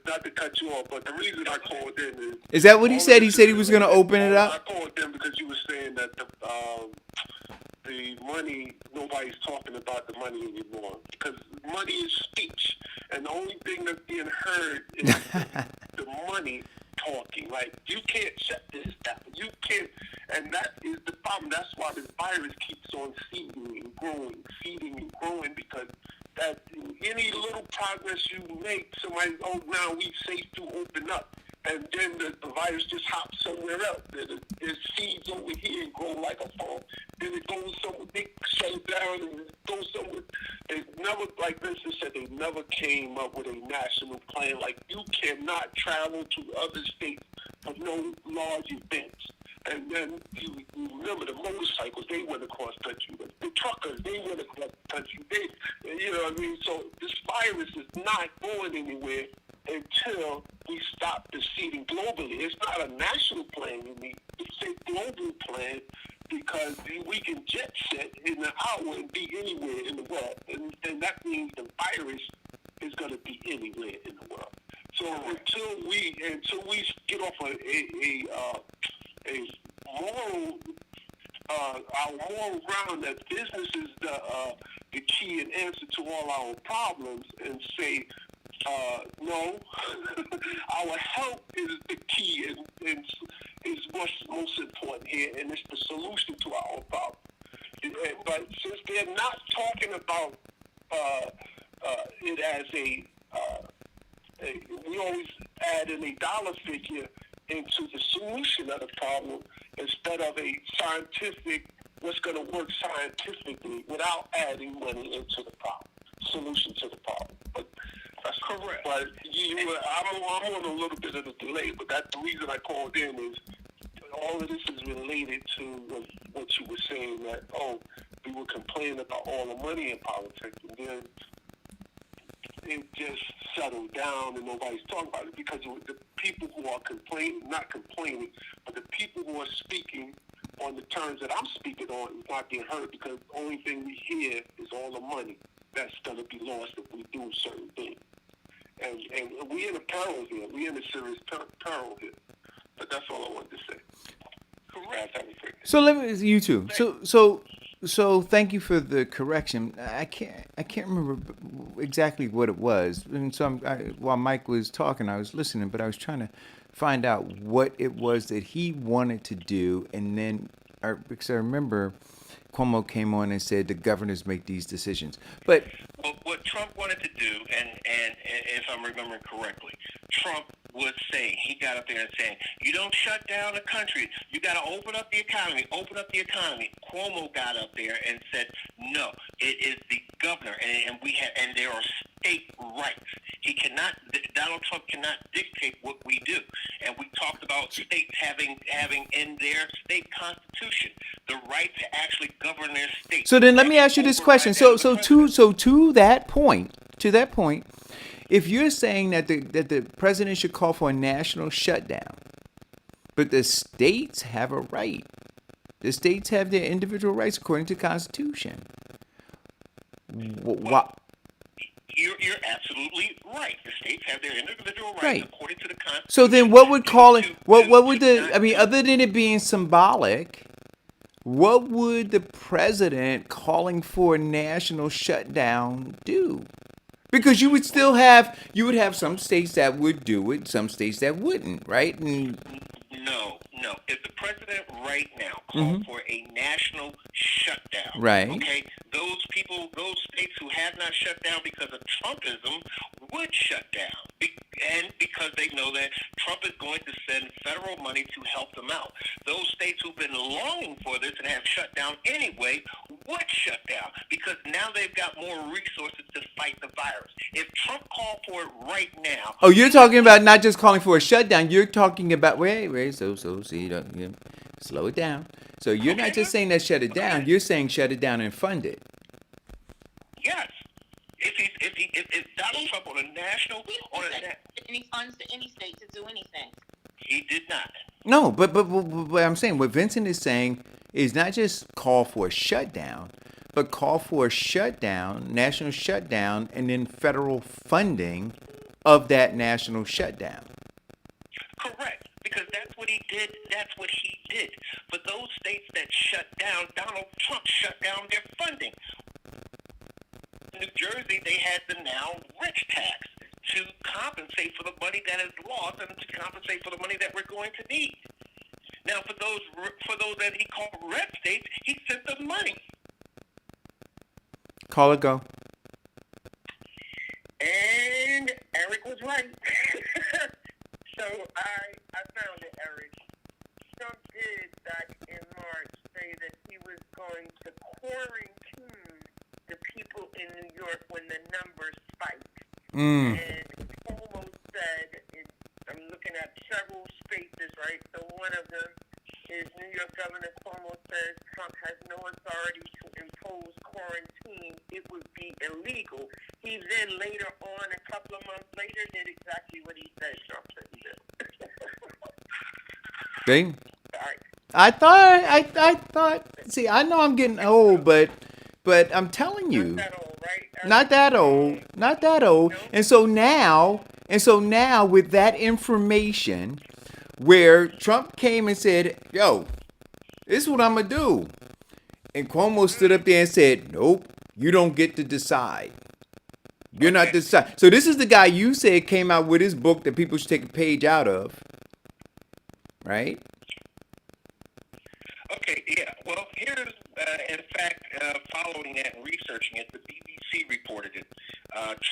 not to cut you off, but the reason I called in is that what he said? He said he was going to open it up? I called in because you were saying that the money, nobody's talking about the money anymore because money is speech, and the only thing that's being heard is the money talking. Like, you can't shut this down. You can't, and that is the problem. That's why this virus keeps on feeding and growing, because that any little progress you make, somebody, now we safe to open up. And then the virus just hops somewhere else. It seeds over here and grow like a farm. Then it goes somewhere, they shut it down and it goes somewhere. They never, like Vincent said, they never came up with a national plan. Like, you cannot travel to other states for no large events. And then you remember the motorcycles, they went across country. The truckers, they went across country. You know what I mean? So this virus is not going anywhere until we stop the seeding globally. It's not a national plan you need. It's a global plan, because we can jet set in an hour and be anywhere in the world. And that means the virus is going to be anywhere in the world. So until we get off a moral, our moral ground that business is the key and answer to all our problems, and say, no, our health is the key and is what's most important here, and it's the solution to our problem. But since they're not talking about it as we always add in a dollar figure into the solution of the problem instead of a scientific, what's going to work scientifically without adding money into the problem, solution to the problem. But that's correct. But I'm on a little bit of a delay, but that's the reason I called in is all of this is related to what you were saying, that, we were complaining about all the money in politics, and then it just settled down and nobody's talking about it, because the people who are not complaining, but the people who are speaking on the terms that I'm speaking on is not being heard, because the only thing we hear is all the money that's going to be lost if we do certain things. And we're in a peril here. We're in a serious peril here. But that's all I wanted to say. Correct. So let me, you too. So thank you for the correction. I can't remember exactly what it was. And so while Mike was talking, I was listening, but I was trying to find out what it was that he wanted to do. And then, because I remember Cuomo came on and said the governors make these decisions. But what Trump wanted to do, and if I'm remembering correctly, Trump was saying, he got up there and saying, you don't shut down the country. You got to open up the economy. Open up the economy. Cuomo got up there and said, no, it is the governor, and there are state rights. Donald Trump cannot dictate what we do. And we talked about states having in their state constitution the right to actually govern their state. So then let me ask you this question. So to that point, if you're saying that the president should call for a national shutdown, but the states have a right, the states have their individual rights according to the Constitution. You're absolutely right. The states have their individual rights Right. according to the Constitution. So then what would call it? What would the? I mean, other than it being symbolic, what would the president calling for a national shutdown do? Because you would have some states that would do it, some states that wouldn't, right? And No, no. If the president right now called for a national shutdown, Right. okay, those people, those states who have not shut down because of Trumpism would shut down. And because they know that Trump is going to send federal money to help them out. Those states who've been longing for this and have shut down anyway would shut down because now they've got more resources to fight the virus. If Trump called for it right now, oh, you're talking about not just calling for a shutdown. You're talking about wait. So see, slow it down. So you're not just saying that shut it down. You're saying shut it down and fund it. yes. If Donald Trump on a national Any funds to any state to do anything. he did not. No, but I'm saying what Vincent is saying is not just call for a shutdown, but call for a shutdown, national shutdown, and then federal funding of that national shutdown. Correct, because that's what he did. That's what he did. For those states that shut down, Donald Trump shut down their funding. In New Jersey, they had the now rich tax to compensate for the money that is lost and to compensate for the money that we're going to need. Now, for those that he called red states, he sent them money. Call it go. And Eric was right. So I found it, Eric. Trump did back in March say that he was going to quarantine the people in New York when the numbers spiked. And Cuomo said, I'm looking at several spaces, right? So one of them is New York Governor Cuomo says Trump has no authority to impose quarantine. It would be illegal. He then later on, a couple of months later, did exactly what he said Trump said he did. See? Sorry. I thought. See, I know I'm getting old, but I'm telling you, Not that old, right? not that old. And so now with that information, where Trump came and said, "Yo, this is what I'm gonna do," and Cuomo stood up there and said, "Nope, you don't get to decide. You're not decide." So this is the guy you said came out with his book that people should take a page out of, right? Okay, yeah. Well, here's, in fact, following that and researching it, the BBC reported it.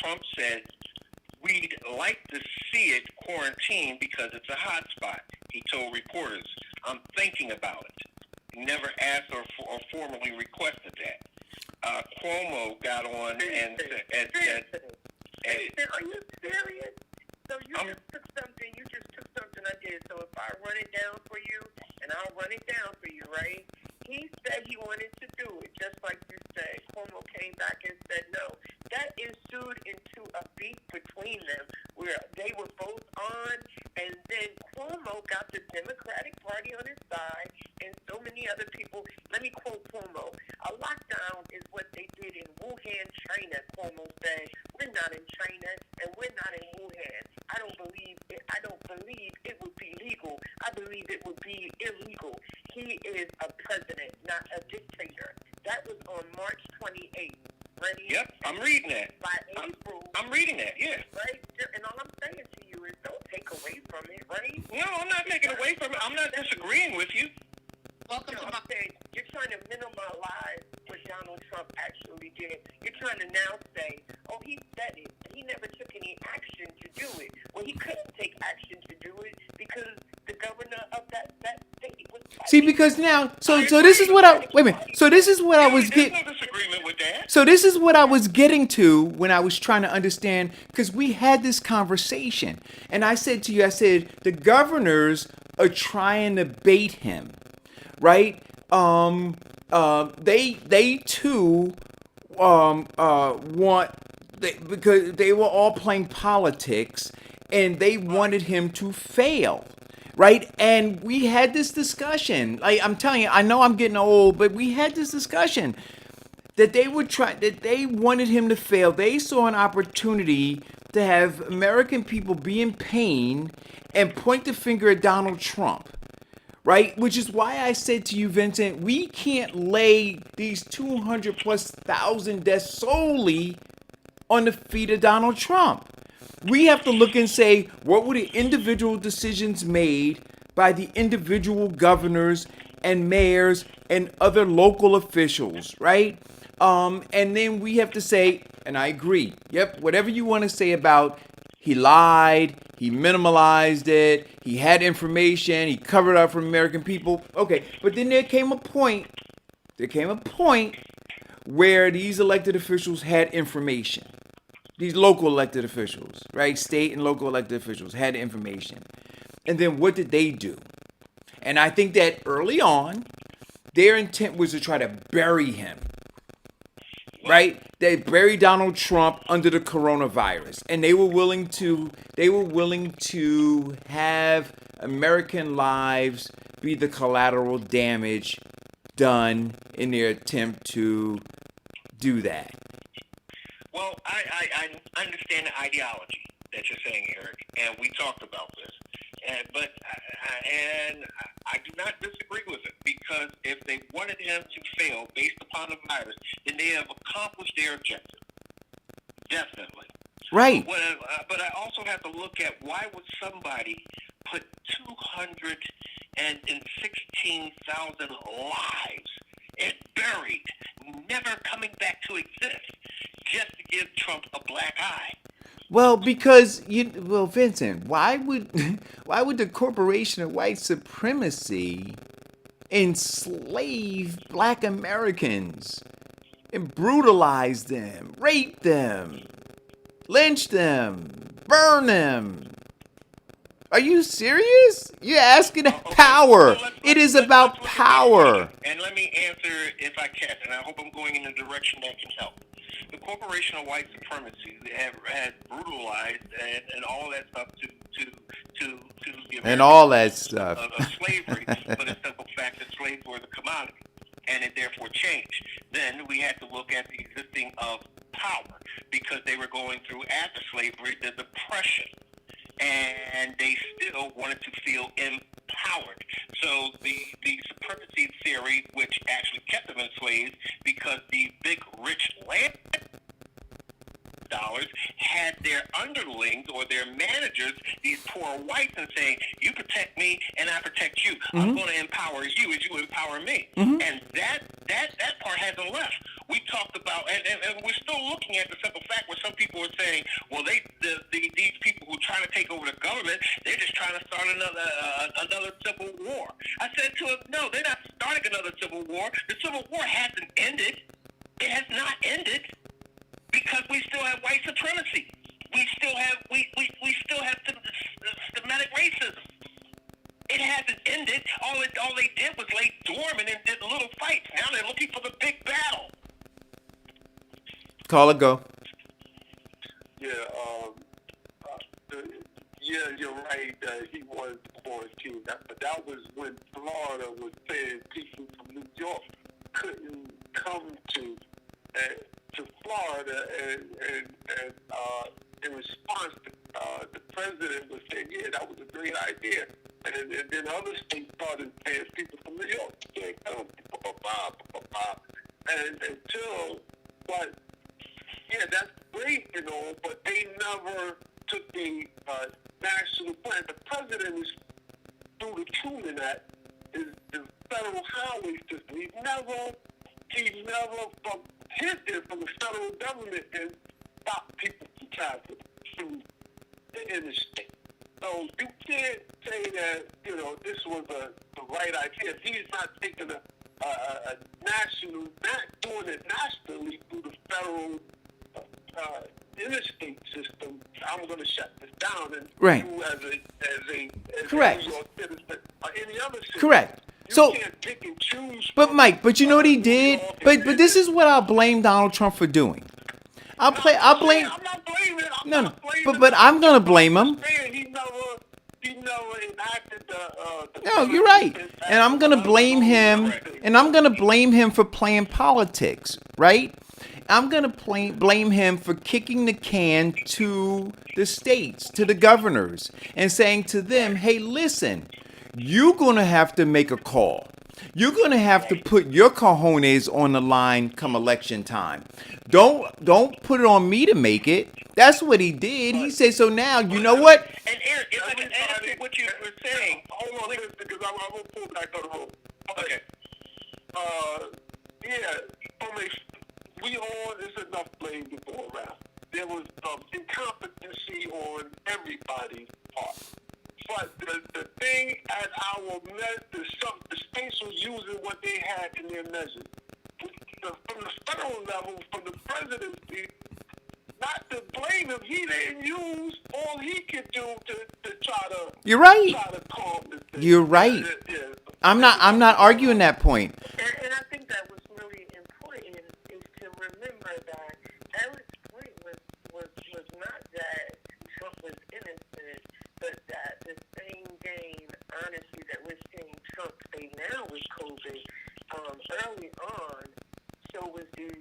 Trump said, "We'd like to see it quarantined because it's a hot spot." He told reporters, "I'm thinking about it." He never asked or formally requested that. Cuomo got on and said, Are you serious? So you just took something I did. So if I run it down for you, and I'll run it down for you, right? He said he wanted to do it, just like you said. Cuomo came back and said no. That ensued into a beef between them where they were both on, and then Cuomo got the Democratic Party on his side, and so many other people. Let me quote Cuomo. "A lockdown is what they did in Wuhan, China," Cuomo said. "We're not in China, and we're not in Wuhan. I don't believe it would be legal. I believe it would be illegal." He is a president, not a dictator. That was on March 28th. Ready? Yep, I'm reading that. By April. I'm reading that, yeah. Right? And all I'm saying to you is don't take away from it, right? No, I'm not taking away from it. I'm not disagreeing with you. Welcome to my... I'm saying you're trying to minimize what Donald Trump actually did. You're trying to now say, oh, he said it. He never took any action to do it. Well, he couldn't take action to do it because the governor of that state was... See, because now, so this is what wait a minute. So this is what I was There's getting. no disagreement with that. So this is what I was getting to when I was trying to understand, because we had this conversation, and I said to you, the governors are trying to bait him, right? They too because they were all playing politics, and they wanted him to fail. Right? And we had this discussion. Like, I'm telling you, I know I'm getting old, but we had this discussion that they wanted him to fail. They saw an opportunity to have American people be in pain and point the finger at Donald Trump. right? Which is why I said to you, Vincent, we can't lay these 200 plus thousand deaths solely on the feet of Donald Trump. We have to look and say, what were the individual decisions made by the individual governors and mayors and other local officials, right? And then we have to say, and I agree, yep, whatever you want to say about he lied, he minimalized it, he had information, he covered up from American people. Okay, but then there came a point where these elected officials had information. These local elected officials, right? State and local elected officials had information. And then what did they do? And I think that early on, their intent was to try to bury him. Right? They buried Donald Trump under the coronavirus, and they were willing to have American lives be the collateral damage done in their attempt to do that. Well, I understand the ideology that you're saying, Eric, and we talked about this. But I do not disagree with it, because if they wanted him to fail based upon the virus, then they have accomplished their objective. Definitely. Right. But I also have to look at, why would somebody put 216,000 lives and buried, never coming back to exist, just to give Trump a black eye? Well, because Vincent, why would the corporation of white supremacy enslave black Americans and brutalize them, rape them, lynch them, burn them? Are you serious? You're asking power. It is about power. And let me answer if I can, and I hope I'm going in a direction that can help. The corporation of white supremacy had brutalized and all that stuff to the and all that stuff of slavery, but the simple fact that slaves were the commodity, and it therefore changed. Then we had to look at the existing of power, because they were going through, after slavery, the depression, and they still wanted to feel empowered. So the supremacy theory, which actually kept them enslaved, because the big rich land dollars had their underlings or their managers, these poor whites, and saying, you protect me and I protect you. Mm-hmm. I'm going to empower you as you empower me. Mm-hmm. And that part hasn't left. We talked about, and we're still looking at the simple fact where some people are saying, well, these people who are trying to take over the government, they're just trying to start another civil war. I said to them, no, they're not starting another civil war. The Civil War hasn't ended. It has not ended, because we still have white supremacy. We still have systematic racism. It hasn't ended. All they did was lay dormant and did little fights. Now they're looking for the big battle. Call it go. Yeah, you're right. He was quarantined, but that was when Florida was saying people from New York couldn't come to Florida, and in response, the president was saying, yeah, that was a great idea. And then other states started saying people from New York can't come, and until, but yeah, that's great, but they never took the national plan. The president is, through the Truman Act, is the federal highway system. He never from the federal government and stop people from traveling through the interstate. So you can't say that, this was the right idea. He's not taking a national, not doing it nationally through the federal interstate system. I'm going to shut this down, and right. you as correct. a New York citizen or any other citizen. Correct. You can't pick and choose. But Mike, you know what he did? But this is what I'll blame Donald Trump for doing. I'll blame. I'm not blaming. No. But I'm gonna blame him. He never enacted the No, you're right. And I'm gonna blame him. And I'm gonna blame him for playing politics, right? I'm gonna blame him for kicking the can to the states, to the governors, and saying to them, "Hey, listen. you're gonna have to make a call. You're gonna have to put your cojones on the line come election time. Don't put it on me to make it. That's what he did. He said, so now you know what? And Eric, if I can add to what you were saying. Hold on, listen, because I'm going to pull back on the road. Okay. Yeah, we all, there's enough blame to go around. There was incompetency on everybody's part. But the thing at our the states were using what they had in their measures. From the federal level, from the presidency, not to blame him. He didn't use all he could do to try to. You're right. Try to calm the thing. You're right. Yeah. I'm not arguing that point. And I think that was really important is to remember that Eric's point was not that Trump was innocent, but that the same game, honestly, that we're seeing Trump say now with COVID, early on, so was these,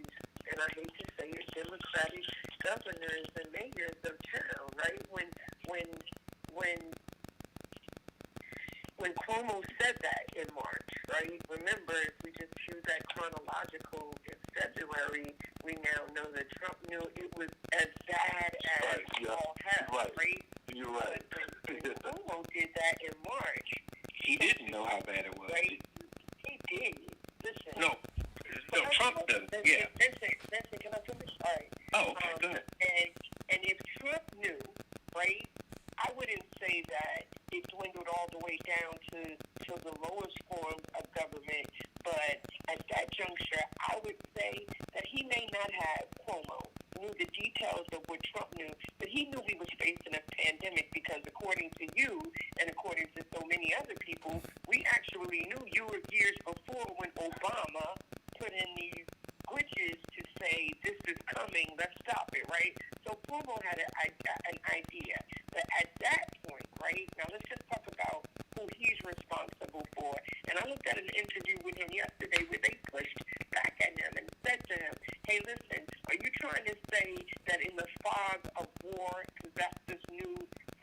and I hate to say it, Democratic governors and mayors of town, right? When Cuomo said that in March, right? Remember, if we just choose that chronological in February, we now know that Trump knew it was as bad as all hell, right? You're right. When Cuomo did that in March, He didn't know how bad it was. right? He did. Listen. No, Trump doesn't. Yeah. Listen, can I finish? All right. Oh, okay, go ahead. And if Trump knew, right, I wouldn't say that it dwindled all the way down to the lowest form of government, but at that juncture, I would say that he may not have, Cuomo, knew the details of what Trump knew, but he knew we was facing a pandemic because according to you and according to so many other people, we actually knew years before when Obama put in these glitches to say this is coming, let's stop it, right? So Cuomo had an idea. But at that point, right, now let's just talk about who he's responsible for. And I looked at an interview with him yesterday where they pushed back at him and said to him, hey, listen, are you trying to say that in the fog of war, because that's this new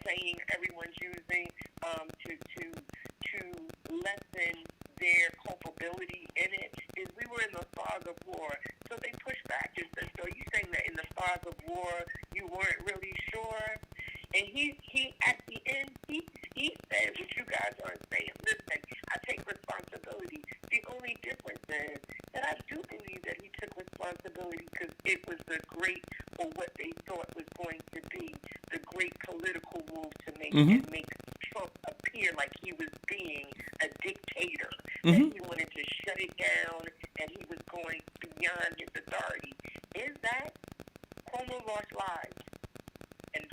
saying everyone's using to lessen their culpability in it, is we were in the fog of war. So they pushed back and said, so you saying that in the fog of war you weren't really sure? And he at the end, he said what you guys aren't saying. Listen, I take responsibility. The only difference is that I do believe that he took responsibility because it was the great, or what they thought was going to be, the great political move to make and make Trump appear like he was being a dictator, that he wanted to shut it down, and he was going beyond his authority. Is that Cuomo lost lives? And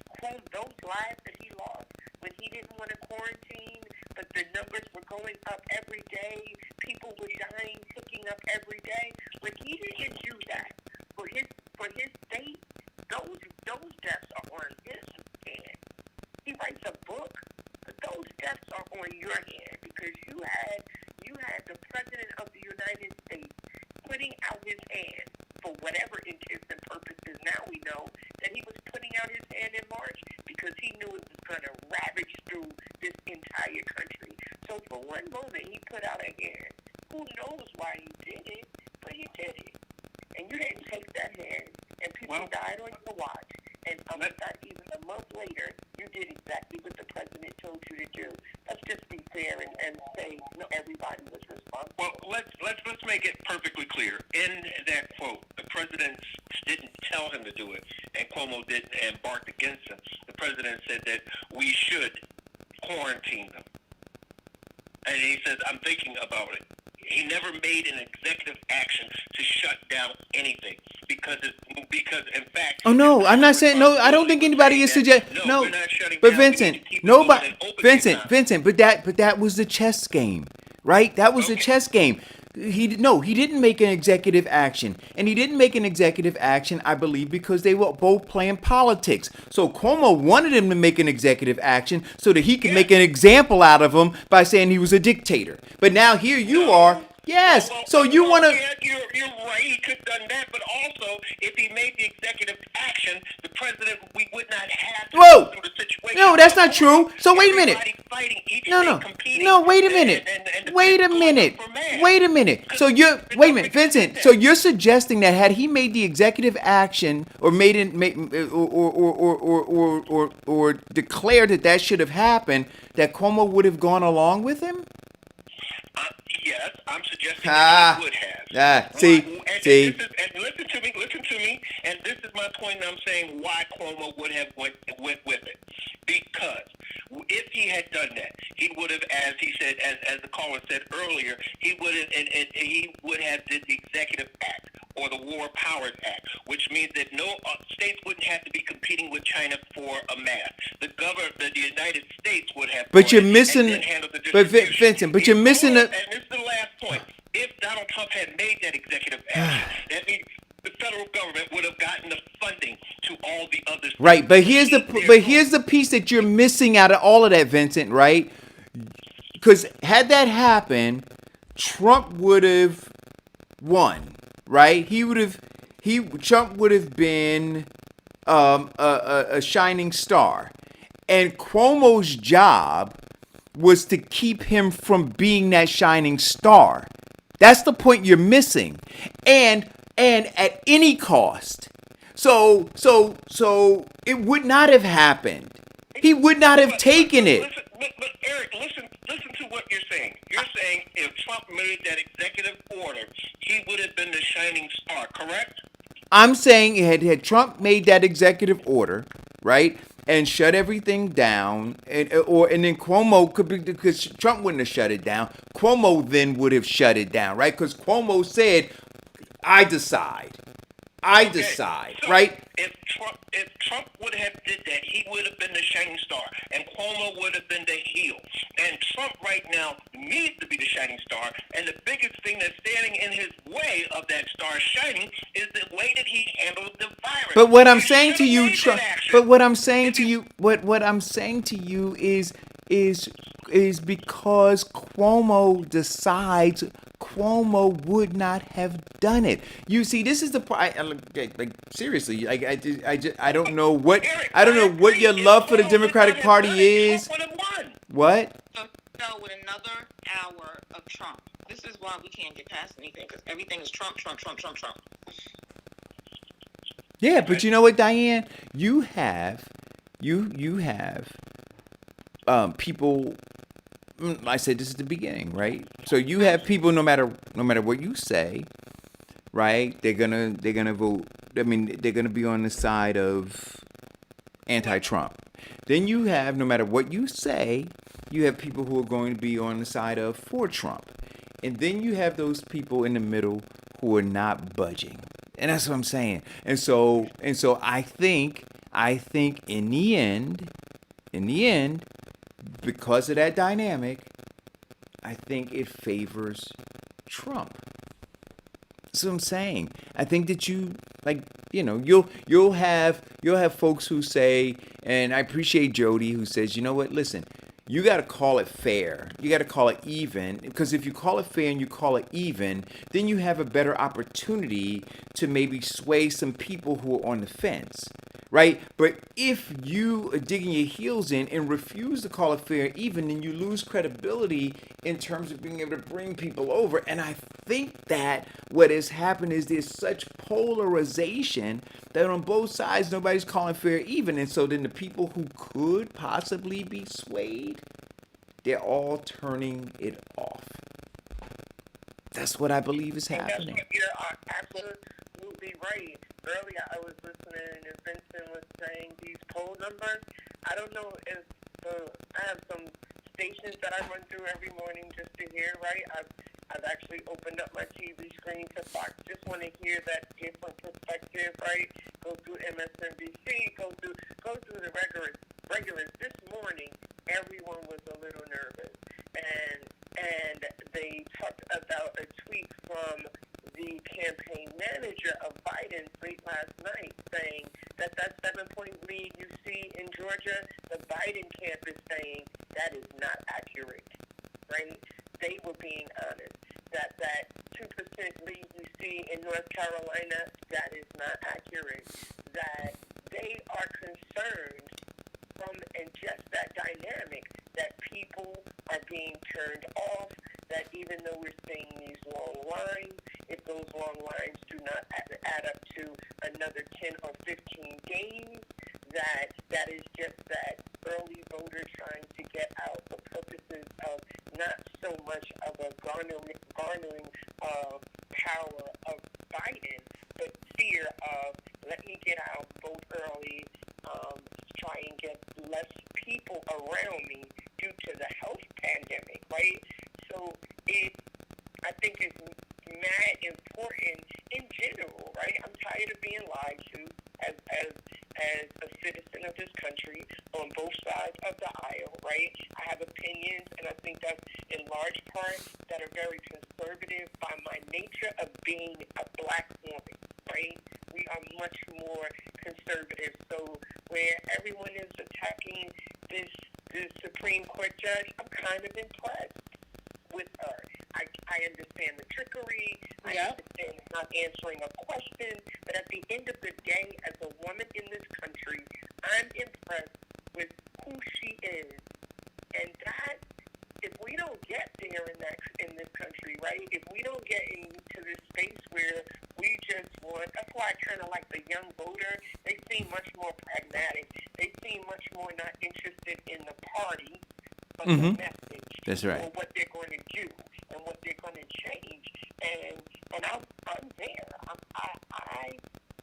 those lives that he lost when he didn't want to quarantine, but the numbers were going up every day, people were dying, ticking up every day. When he didn't do that for his state, those deaths are on his hand. He writes a book, but those deaths are on your hand because you had the President of the United States putting out his hand for whatever intents and purposes. Now we know that he was putting out his hand in March because he knew it was going to ravage through this entire country. So for one moment, he put out a hand. Who knows why he did it, but he did it. And you didn't take that hand, and people died on your watch. And not even a month later, you did exactly what the president told you to do. Let's just be fair and say no, everybody was responsible. Well, let's make it perfectly clear. In that quote, the president didn't tell him to do it, and Cuomo didn't and barked against him. The president said that we should quarantine them. And he says, I'm thinking about it. He never made an executive action to shut down anything because in fact. Oh no, I'm not saying no. I don't think anybody is suggesting no. We're not shutting But down. We Vincent, need to keep nobody, it open Vincent. But that was the chess game, right? That was the chess game. He didn't make an executive action, and he didn't make an executive action, I believe, because they were both playing politics. So Cuomo wanted him to make an executive action so that he could make an example out of him by saying he was a dictator. But now here you are Yes. Well, So you want to? yeah, you're right. He could have done that, but also, if he made the executive action, the president, we would not have to Whoa. go through the situation. No, that's not true. So wait a minute. Everybody fighting, each No, state no, competing, no. Wait a minute. and the Wait a people going minute. up for mayor. Wait a minute. So you're wait a minute, Vincent. So you're suggesting that had he made the executive action or made it, or declared that should have happened, that Cuomo would have gone along with him? Yes, I'm suggesting Ah. that he would have. See, And listen to me, and this is my point. And I'm saying why Cuomo would have went with it, because if he had done that, he would have, as he said, as the caller said earlier, he would have, and he would have did the Executive Act or the War Powers Act, which means that no states wouldn't have to be competing with China for a mask. The United States would have. But you're missing. And then handle the But distribution. Vincent, but you're missing And the. this is the last point. If Donald Trump had made that executive action, that means the federal government would have gotten the funding to all the other states. Right, but here's the piece that you're missing out of all of that, Vincent. Right? Because had that happened, Trump would have won. Right? Trump would have been a shining star, and Cuomo's job was to keep him from being that shining star. That's the point you're missing, and at any cost. So it would not have happened. He would not have taken it. But Eric, listen to what you're saying. You're saying if Trump made that executive order, he would have been the shining star, correct? I'm saying had Trump made that executive order, right, and shut everything down, and then Cuomo could be, because Trump wouldn't have shut it down. Cuomo then would have shut it down, right? Because Cuomo said, "I decide, So right?" If Trump would have did that, he would have been the shining star, and Cuomo would have been the heel. And Trump right now needs to be the shining star, and the biggest thing that's standing in his way of that star shining is the way that he handled the virus. But what I'm He saying to should've you, made Trump. that action. But what I'm saying to you, what I'm saying to you is because Cuomo decides. Cuomo would not have done it. You see, this is the like seriously. I don't know what Eric, I don't know what agree. your If love for the Cuomo Democratic would not have Party done it, is. Trump would have won. What? So with another hour of Trump, this is why we can't get past anything, because everything is Trump, Trump, Trump, Trump, Trump. Yeah, but you know what, Diane? You have people. I said this is the beginning, right? So you have people, no matter what you say, right? They're gonna vote. I mean, they're gonna be on the side of anti-Trump. Then you have, no matter what you say, you have people who are going to be on the side of for Trump, and then you have those people in the middle who are not budging, and that's what I'm saying. And so I think in the end. Because of that dynamic, I think it favors Trump. That's what I'm saying. I think that you'll have folks who say, and I appreciate Jody who says, you know what, listen, you got to call it fair. You got to call it even, because if you call it fair and you call it even, then you have a better opportunity to maybe sway some people who are on the fence. Right? But if you are digging your heels in and refuse to call it fair even, then you lose credibility in terms of being able to bring people over. And I think that what has happened is there's such polarization that on both sides, nobody's calling fair even. And so then the people who could possibly be swayed, they're all turning it off. That's what I believe is happening. You're absolutely right. Earlier I was listening and Vincent was saying these poll numbers. I don't know if I have some stations that I run through every morning just to hear, right? I've actually opened up my TV screen to Fox. Just want to hear that different perspective, right? Go through MSNBC, go through the regulars. This morning, everyone was a little nervous. And they talked about a tweet from the campaign manager of Biden late last night saying that 7-point lead you see in Georgia, the Biden camp is saying that is not accurate, right? They were being honest. that 2% lead you see in North Carolina, that is not accurate. That they are concerned from and just that dynamic that people are being turned off, that even though we're seeing these long lines, if those long lines do not add up to another 10 or 15 days, that is just that early voter trying to get out for purposes of not so much of a garnering of power of Biden, but fear of let me get out, vote early, try and get less people around me due to the health pandemic, right? So I think it's mad important in general, right? I'm tired of being lied to as a citizen of this country on both sides of the aisle, right? I have opinions, and I think that's in large part that are very conservative by my nature of being a black woman, right? We are much more conservative. So where everyone is attacking this Supreme Court judge, I'm kind of impressed with her. I understand the trickery. I understand not answering a question. But at the end of the day, as a woman in this country, I'm impressed with who she is. And that, if we don't get there in this country, right? If we don't get into this space where we just want, that's why I kind of like the young voter. They seem much more pragmatic. They seem much more not interested in the party, but the message. That's right. Or what they're going to do and what they're going to change. And I'm there.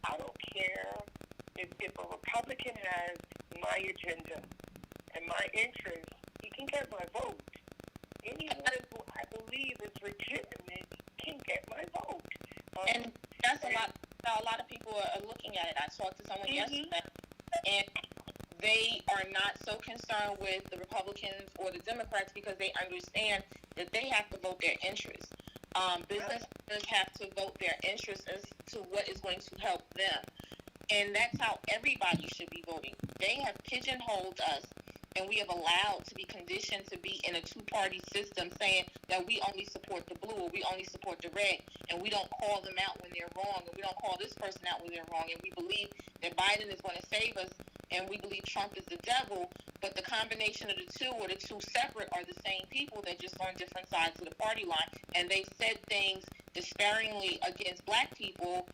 I don't care if a Republican has my agenda and my interests, he can get my vote. Anyone who I believe is legitimate can get my vote. And that's a lot of people are looking at it. I talked to someone yesterday, and they are not so concerned with the Republicans or the Democrats because they understand that they have to vote their interests. Businesses have to vote their interests as to what is going to help them. And that's how everybody should be voting. They have pigeonholed us, and we have allowed to be conditioned to be in a two-party system saying that we only support the blue or we only support the red, and we don't call them out when they're wrong, and we don't call this person out when they're wrong, and we believe that Biden is going to save us, and we believe Trump is the devil, but the combination of the two or the two separate are the same people. They're just on different sides of the party line, and they've said things disparagingly against black people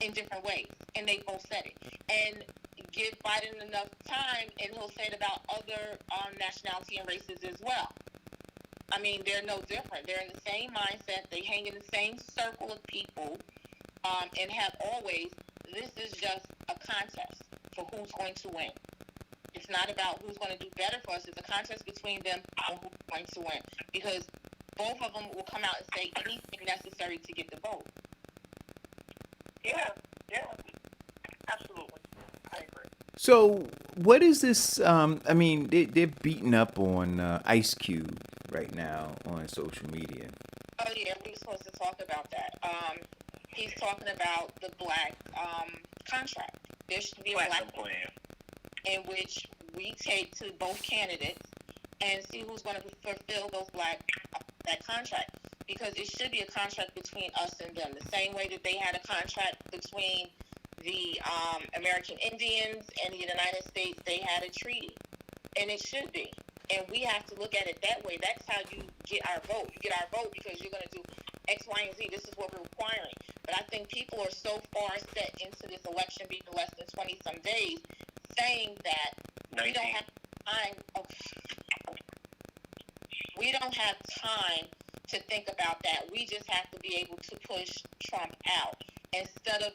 in different ways, and they both said it. And give Biden enough time, and he'll say it about other nationality and races as well. I mean, they're no different. They're in the same mindset. They hang in the same circle of people, and have always. This is just a contest for who's going to win. It's not about who's going to do better for us. It's a contest between them on who's going to win. Because both of them will come out and say anything necessary to get the vote. Yeah, absolutely. I agree. So, what is this? I mean, they're beating up on Ice Cube right now on social media. Oh, yeah, we were supposed to talk about that. He's talking about the black contract. There should be a black plan in which we take to both candidates and see who's going to fulfill that contract. Because it should be a contract between us and them. The same way that they had a contract between the American Indians and the United States, they had a treaty. And it should be. And we have to look at it that way. That's how you get our vote. You get our vote because you're going to do X, Y, and Z. This is what we're requiring. But I think people are so far set into this election being less than 20-some days, saying that we don't have time. Okay. We don't have time to think about that. We just have to be able to push Trump out instead of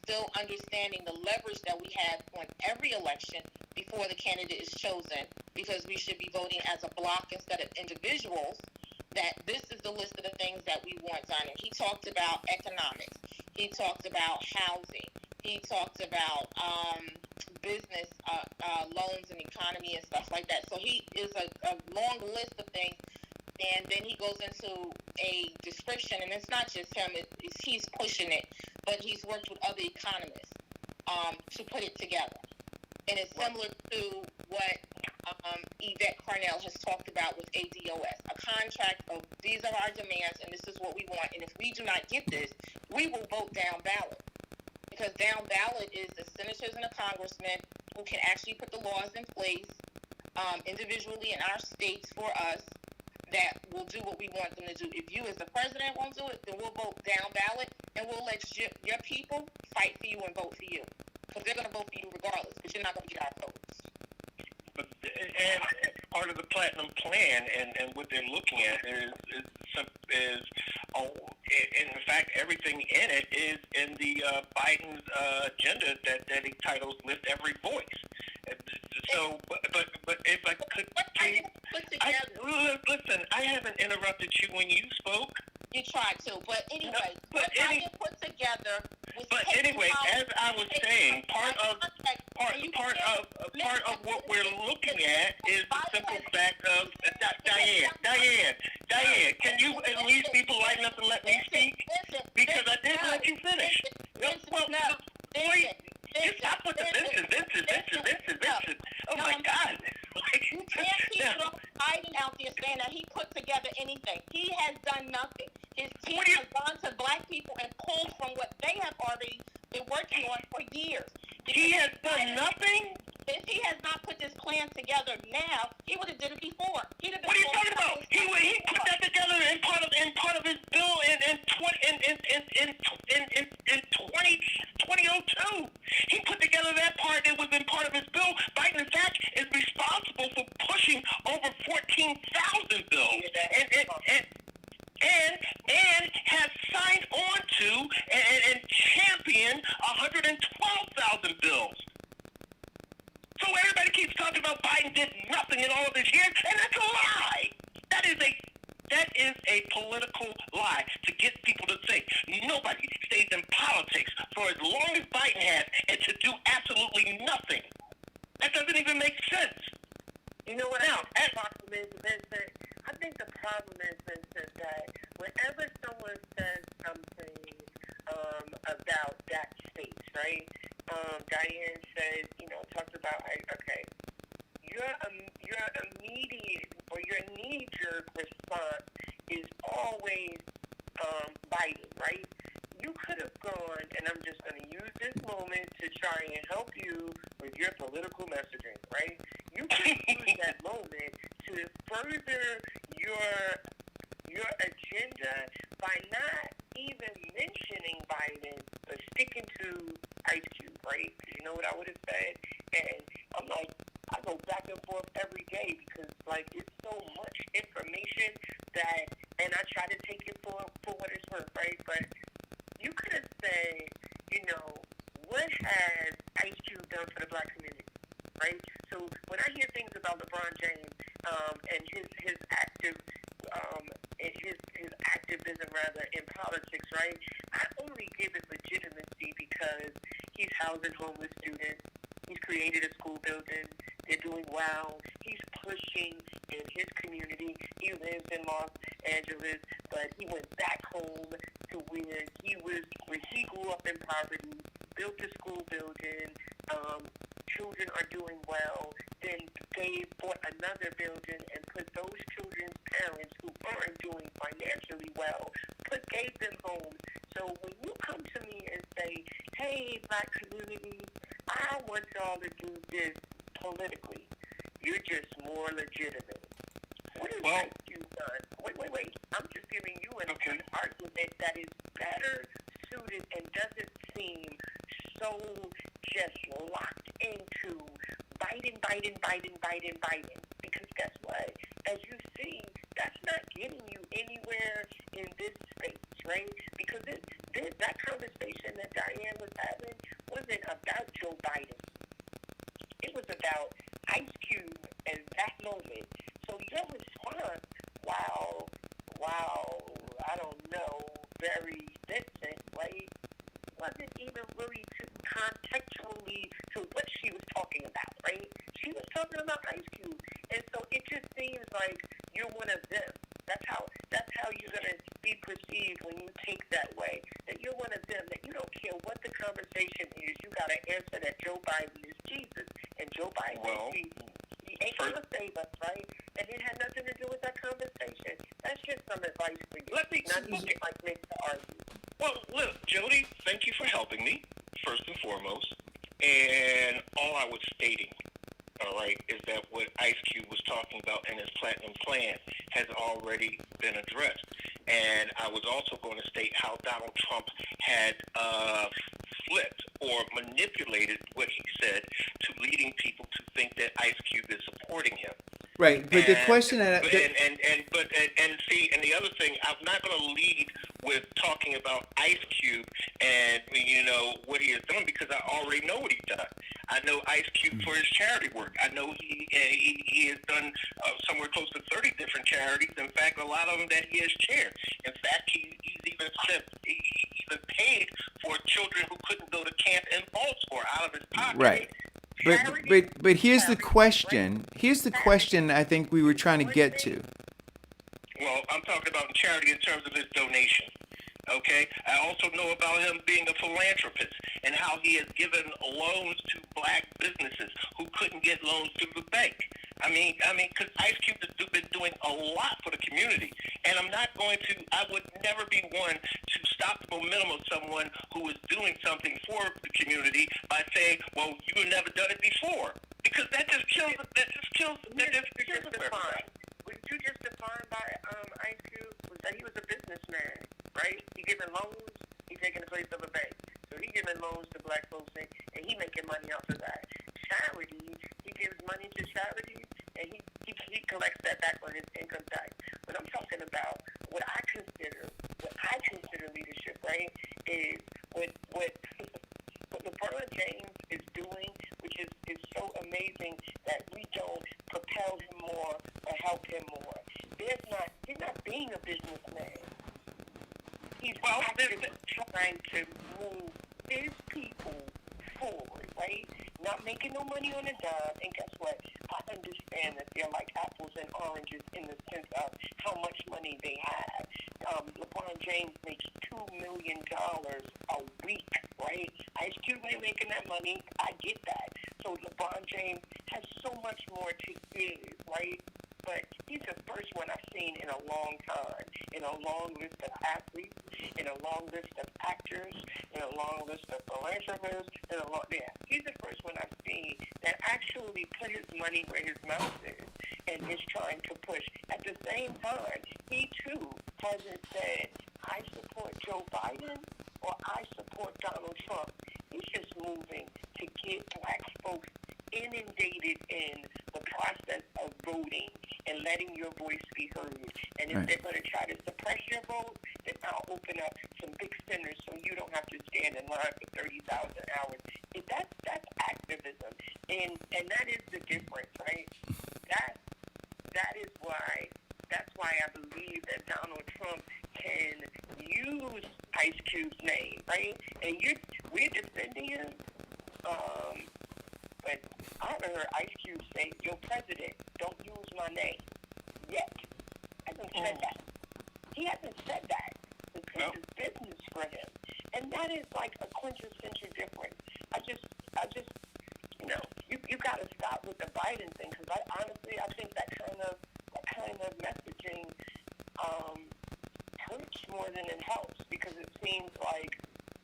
still understanding the leverage that we have on every election before the candidate is chosen, because we should be voting as a block instead of individuals, that this is the list of the things that we want done. And he talked about economics. He talked about housing. He talked about business loans and economy and stuff like that. So he is a long list of things. And then he goes into a description, and it's not just him, he's pushing it, but he's worked with other economists to put it together. And it's similar to what Yvette Carnell has talked about with ADOS, a contract of these are our demands, and this is what we want. And if we do not get this, we will vote down ballot. Because down ballot is the senators and the congressmen who can actually put the laws in place individually in our states for us that will do what we want them to do. If you as the president won't do it, then we'll vote down ballot and we'll let your people fight for you and vote for you. Because they're going to vote for you regardless, because you're not going to get our votes. But, and part of the Platinum Plan and what they're looking at is in fact, everything in it is in the Biden's agenda that he titles "Lift Every Voice." So, but if I could, listen, I haven't interrupted you when you spoke. You tried to, but anyway, what I put together was. But anyway, as I was saying, part of what we're looking at is the simple fact of Diane, can you at least be polite enough to let me speak? Because I didn't let you finish. You stop with the Vincent. Oh my God. You can't keep Biden out there saying that he put together anything. He has done nothing. His team has gone to black people and pulled from what they have already been working on for years. He has done nothing? If he has not put this plan together now, he would have did it before. He'd have been. What are you talking about? He put that together in part of his bill in 2002. He put together that part that was in part of his bill. Biden, in fact, is responsible for pushing over 14,000 bills, and has signed on to and championed 112,000 bills. So everybody keeps talking about Biden did nothing in all of his years, and that's a lie. That is a political lie to get people to think. Nobody stays in politics for as long as Biden has and to do absolutely nothing. That doesn't even make sense. You know what the problem is, Vincent? I think the problem is, Vincent, that whenever someone says something about that space, right? Diane says, talks about, okay, your immediate or your knee-jerk response is always Biden, right? You could have gone, and I'm just going to use this moment to try and help you with your political messaging, right? You could use that moment to further your agenda by not even mentioning Biden, but sticking to Ice Cube, right? You know what I would have said? And I'm like, I go back and forth every day because, it's so much information that, and I try to take it for what it's worth, right? But you could have said, what has Ice Cube done for the black community, right? So when I hear things about LeBron James and his active his activism in politics, right? I only give it legitimacy because he's housing homeless students. He's created a school building. They're doing well. He's pushing in his community. He lives in Los Angeles, but he went back home to where he grew up in poverty, built a school building. Children are doing well. Then they bought another building and put those children's parents who aren't doing financially well, gave them homes. So when you come to me and say, hey, black community, I want y'all to do this politically, you're just more legitimate. What is that you've done? Wait. I'm just giving you an argument that is better suited and doesn't seem so just locked into Biden. Because guess what? As you see, that's not getting you anywhere in this space, right? Because that conversation that Diane was having wasn't about Joe Biden. It was about Ice Cube at that moment. So your response, wow, I don't know, very distant, right? Wasn't even really contextually to what she was talking about, right? She was talking about Ice Cube. And so it just seems like you're one of them. That's how you're going to be perceived when you take that way. That you're one of them, that you don't care what the conversation is. You got to answer that Joe Biden is Jesus. And Joe Biden is Jesus. He ain't going to save us, right? And it had nothing to do with that conversation. That's just some advice for you. Let me- Not look at like make to argue. Well, look, Jody, thank you for helping me, first and foremost. And all I was stating, all right, is that what Ice Cube was talking about in his Platinum Plan has already been addressed. And I was also going to state how Donald Trump had flipped or manipulated what he said to leading people to think that Ice Cube is supporting him. Right, but the question that and the other thing, I'm not going to lead with talking about Ice Cube and what he has done, because I already know what he's done. I know Ice Cube for his charity work. I know he has done somewhere close to 30 different charities. In fact, a lot of them that he has chaired. In fact, he's even paid for children who couldn't go to camp in Baltimore out of his pocket. right. But here's the question. Here's the question I think we were trying to get to. Well, I'm talking about charity in terms of his donation. Okay? I also know about him being a philanthropist and how he has given loans to black businesses who couldn't get loans through the bank. I mean, because Ice Cube has been doing a lot for the community. And I would never be one to stop the momentum of someone who is doing something for the community by saying, well, you've never done it before. Because that just kills defined. What you just defined by Ice Cube was that he was a businessman, right? He giving loans, he taking the place of a bank. So he giving loans to black folks and he making money off of that. Charity, he gives money to charities and he collects that back on his income tax. But I'm talking about what I consider leadership, right? Is what LeBron James is doing, which is so amazing that we don't propel him more or help him more. He's not being a businessman. He's actually trying to move his people forward, right? Not making no money on a dime. And guess what? I understand that they're like apples and oranges in the sense of how much money they have. LeBron James makes $2 million a week, right? Ice Cube ain't making that money. I get that. So LeBron James has so much more to give, right? But he's the first one I've seen in a long time, in a long list of athletes, in a long list of actors, in a long list of philanthropists, he's the first one I've seen that actually put his money where his mouth is and is trying to push. At the same time, he too hasn't said, I support Joe Biden or I support Donald Trump. He's just moving to get black folks inundated in the process of voting and letting your voice be heard. And if they're going to try to suppress your vote, then I'll open up some big centers so you don't have to stand in line for 30,000 hours. That's activism, and that is the difference, right? That's why I believe that Donald Trump can use Ice Cube's name, right? And we're defending him. But I heard Ice Cube say, "Yo, President, don't use my name yet." He hasn't said that. He hasn't said that because it's business for him, and that is like a quintessential difference. I just, you got to stop with the Biden thing, because I think that kind of messaging hurts more than it helps, because it seems like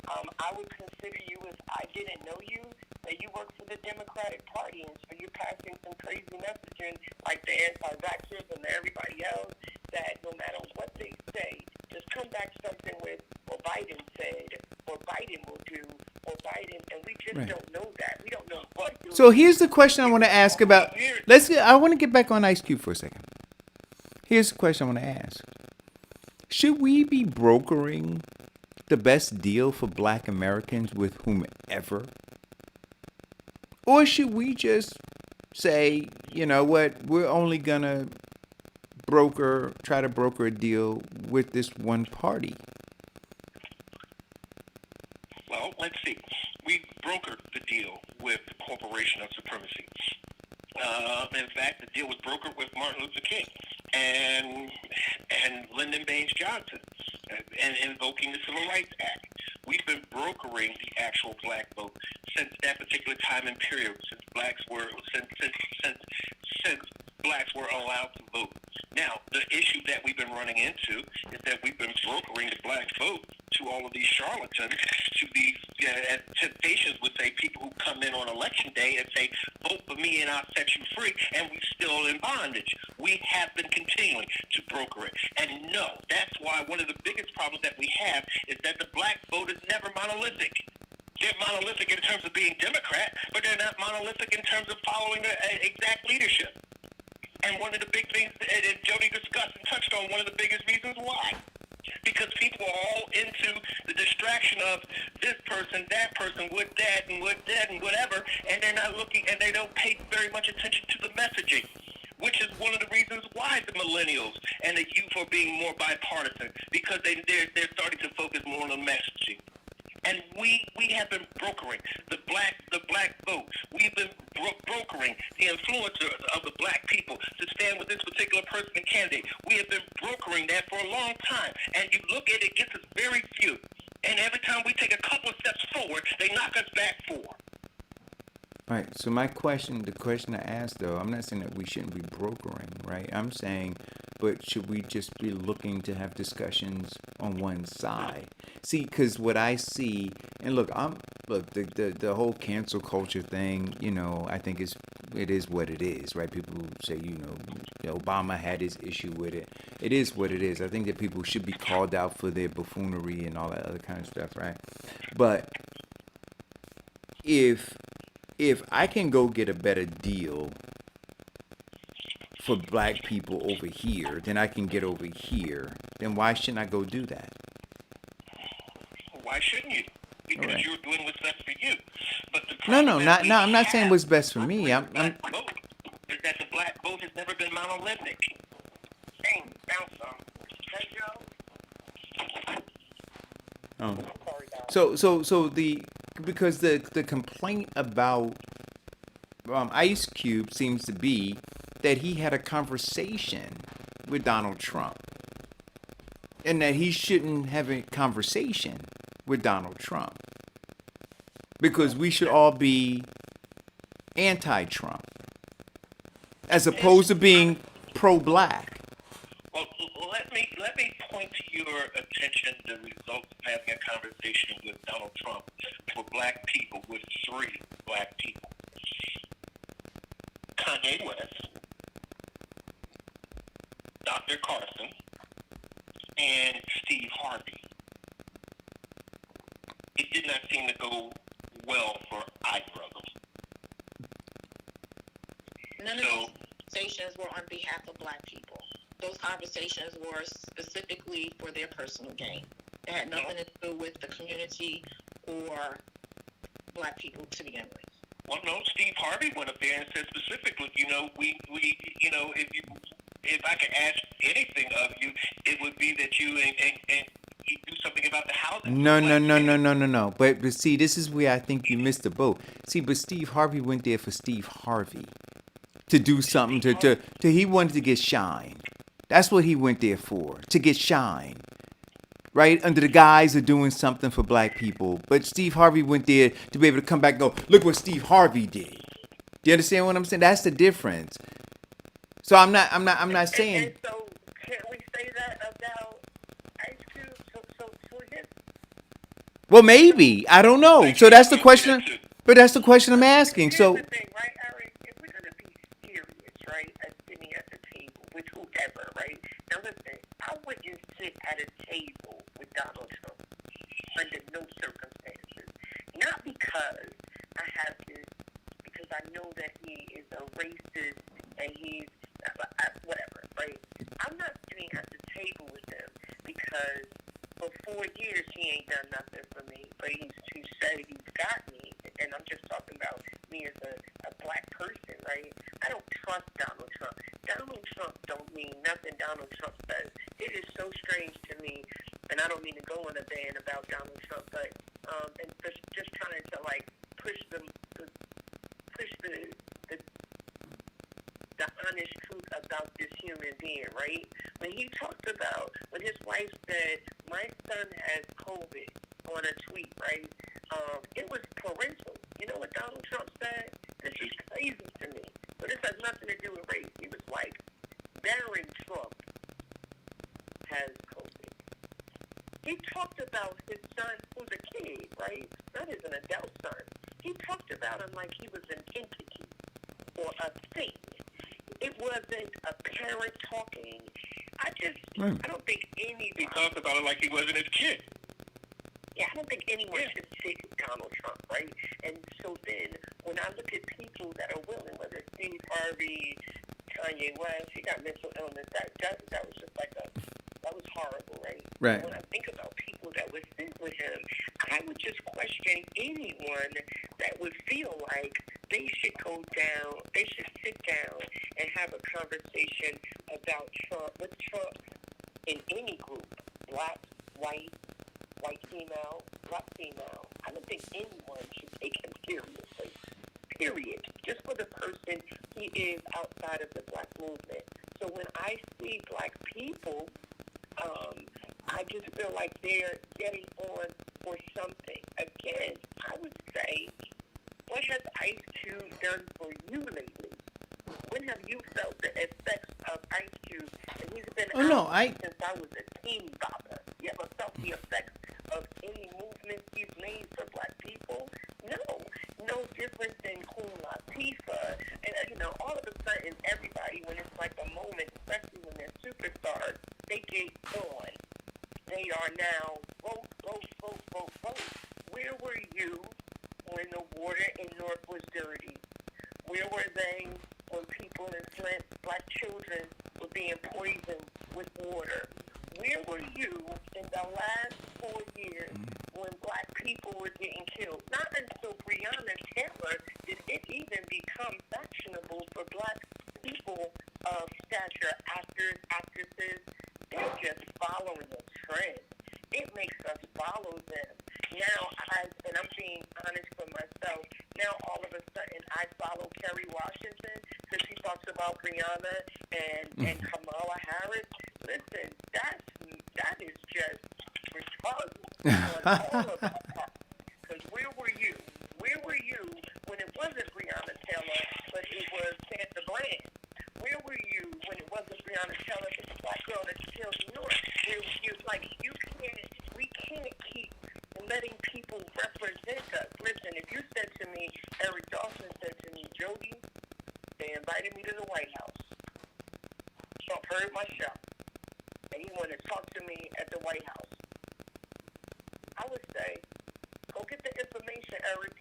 I would consider you, if I didn't know you, that you work for the Democratic Party, and so you're passing some crazy messaging like the anti-vaxxers and everybody else, that no matter what they say, just come back something with what Biden said, or Biden will do, or Biden, and we just don't know that. We don't know what. So here's the question I want to ask about. I want to get back on Ice Cube for a second. Here's the question I want to ask. Should we be brokering the best deal for black Americans with whomever? Or should we just say, you know what, we're only going to try to broker a deal with this one party? Well, let's see. We brokered the deal with the Corporation of Supremacy. In fact, the deal was brokered with Martin Luther King and Lyndon Baines Johnson, and invoking the Civil Rights Act. We've been brokering the actual black vote since that particular time and period, since blacks were allowed to vote. Now, the issue that we've been been running into is that we've been brokering the black vote to all of these charlatans, to these temptations would say people who come in on election day and say, vote for me and I'll set you free, and we're still in bondage. We have been continuing to broker it. And no, that's why one of the biggest problems that we have is that the black vote is never monolithic. They're monolithic in terms of being Democrat, but they're not monolithic in terms of following the exact leadership. And one of the big things that Jody discussed and touched on, one of the biggest reasons why. Because people are all into the distraction of this person, that person, with that, and whatever, and they're not looking, and they don't pay very much attention to the messaging, which is one of the reasons why the millennials and the youth are being more bipartisan, because they're starting to focus more on the messaging. And we have been brokering the black vote. We've been brokering the influencers of the black people to stand with this particular person and candidate. We have been brokering that for a long time. And you look at it, gets us very few. And every time we take a couple of steps forward, they knock us back 4. Right. So the question I asked, though, I'm not saying that we shouldn't be brokering, right? I'm saying, but should we just be looking to have discussions on one side? See, because what I see, and look, the whole cancel culture thing, I think it is what it is, right? People who say, Obama had his issue with it. It is what it is. I think that people should be called out for their buffoonery and all that other kind of stuff, right? But if I can go get a better deal for black people over here than I can get over here, then why shouldn't I go do that? Why shouldn't you? Because you're doing what's best for you. But the No, I'm not saying what's best for me. I'm is that the black vote has never been monolithic. Dang, bounce some. Hey, Joe. Because the complaint about Ice Cube seems to be that he had a conversation with Donald Trump, and that he shouldn't have a conversation with Donald Trump, because we should all be anti-Trump as opposed to being pro-black. Well, let me point to your attention the results of having a conversation with Donald Trump for black people, with 3 black people: Kanye West, Dr. Carson, and Steve Harvey. It did not seem to go well for either of them. None of those conversations were on behalf of black people. Those conversations were specifically for their personal gain. It had nothing to do with the community or black people to begin with. Well, no, Steve Harvey went up there and said specifically, if I could ask anything of you, it would be that you and you do something about the housing. No. But see, this is where I think you missed the boat. See, but Steve Harvey went there for Steve Harvey to do something to he wanted to get shine. That's what he went there for, to get shine. Right? Under the guise of doing something for black people. But Steve Harvey went there to be able to come back and go, look what Steve Harvey did. Do you understand what I'm saying? That's the difference. So I'm not saying. And so can we say that about Ice Cube? So his. Well, maybe. I don't know. So that's the question. But that's the question I'm asking. So. Here's the thing, right, Eric? If we're gonna be serious, right, as sitting at the table with whoever, right? Now listen, I wouldn't sit at a table with Donald Trump under no circumstances. Not because I have this, because I know that he is a racist and he's whatever, right? I'm not sitting at the table with him because for 4 years he ain't done nothing for me, but he said he's got me, and I'm just talking about me as a black person, right? I don't trust Donald Trump. Donald Trump don't mean nothing Donald Trump says. It is so strange to me, and I don't mean to go on a ban about Donald Trump, but and just trying to like push the honest truth about this human being, right? When he talked about, when his wife said, my son has COVID on a tweet, right? It was parental. You know what Donald Trump said? This is crazy to me. But this has nothing to do with race. He was like, Barron Trump he talked about his son who's a kid, right? Not as an adult son. He talked about him like he was an entity or a thing. It wasn't a parent talking. I don't think any. He talked about it like he wasn't his kid. Yeah, I don't think anyone should sit Donald Trump, right? And so then, when I look at people that are willing, whether it's Steve Harvey, Kanye West, he got mental illness. That was just like that was horrible, right? Right. When I think about people that would sit with him, I would just question anyone that would feel like they should go down, they should sit down and have a conversation about Trump, with Trump in any group, black, white female, black female. I don't think anyone should take him seriously. Period. Just for the person he is outside of the black movement. So when I see black people, I just feel like they're getting on for something. Again, I would say, what has Ice Cube done for you lately? When have you felt the effects of Ice Cube? And he's been since I was a teeny bopper. You ever felt the effects of any movement he's made for black people? No different than Queen Latifah. And, all of a sudden, everybody, when it's like a moment, especially when they're superstars, they get on. They are now vote. Where were you when the water in North was dirty? Where were they when people in Flint, black children, were being poisoned with water? Where were you in the last 4 years when black people were getting killed? Not until Breonna Taylor did it even become fashionable for black people of stature, actors, actresses. They're just following a trend. It makes us follow them. Now, I'm being honest for myself, now all of a sudden I follow Kerry Washington because she talks about Breonna and Kamala Harris. Listen, that is just retarded on all of our parts. Because where were you? Where were you when it wasn't Breonna Taylor, but it was Sandra Bland? Where were you when it wasn't Breonna Taylor, but the black girl that killed New York? We can't keep letting people represent us. Listen, if you said to me, Eric Dawson said to me, Jody, they invited me to the White House. Trump heard my show, and he wanted to talk to me at the White House. I would say, go get the information, Eric,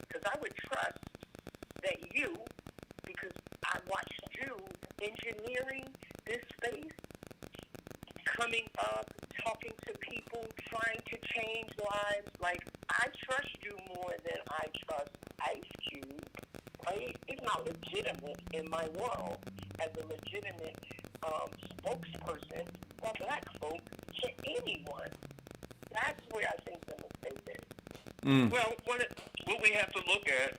because I would trust that you, because I watched you engineering this space, coming up, talking to people, trying to change lives. Like, I trust you more than I trust Ice Cube. Right? He's not legitimate in my world as a legitimate spokesperson for black folk to anyone. That's where I think the mistake is. Well, what we have to look at,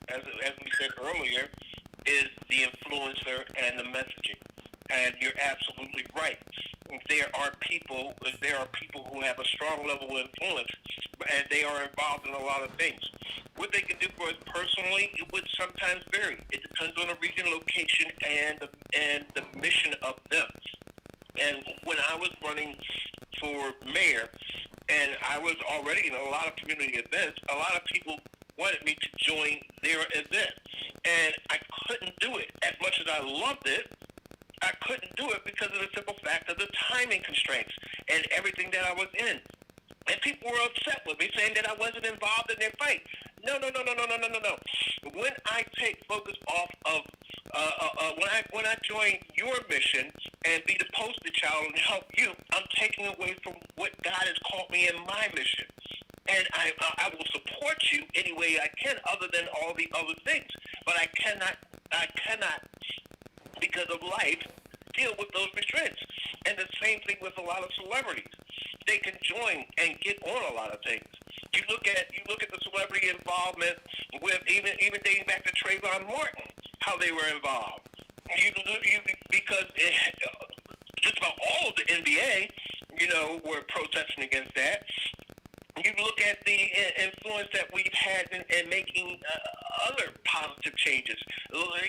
as we said earlier, is the influencer and the messaging. And you're absolutely right. There are people who have a strong level of influence, and they are involved in a lot of things. What they can do for us personally, it would sometimes vary. It depends on the region, location, and the mission of them. And when I was running for mayor, and I was already in a lot of community events, a lot of people wanted me to join their event. And I couldn't do it. As much as I loved it, I couldn't do it because of the simple fact of the timing constraints and everything that I was in. And people were upset with me, saying that I wasn't involved in their fight. No. When I take focus off of, when I join your mission and be the poster child and help you, I'm taking away from what God has called me in my mission. And I will support you any way I can, other than all the other things. But I cannot, because of life, deal with those restraints. And the same thing with a lot of celebrities. They can join and get on a lot of things. You look at the celebrity involvement with even dating back to Trayvon Martin, how they were involved. Because just about all of the NBA, were protesting against that. You look at the influence that we've had in making other positive changes,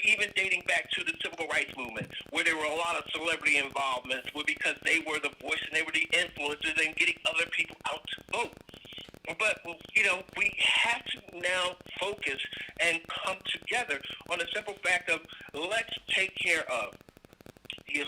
even dating back to the civil rights movement, where there were a lot of celebrity involvements, were because they were the voice and they were the influencers in getting other people out to vote. But, we have to now focus and come together on the simple fact of let's take care of the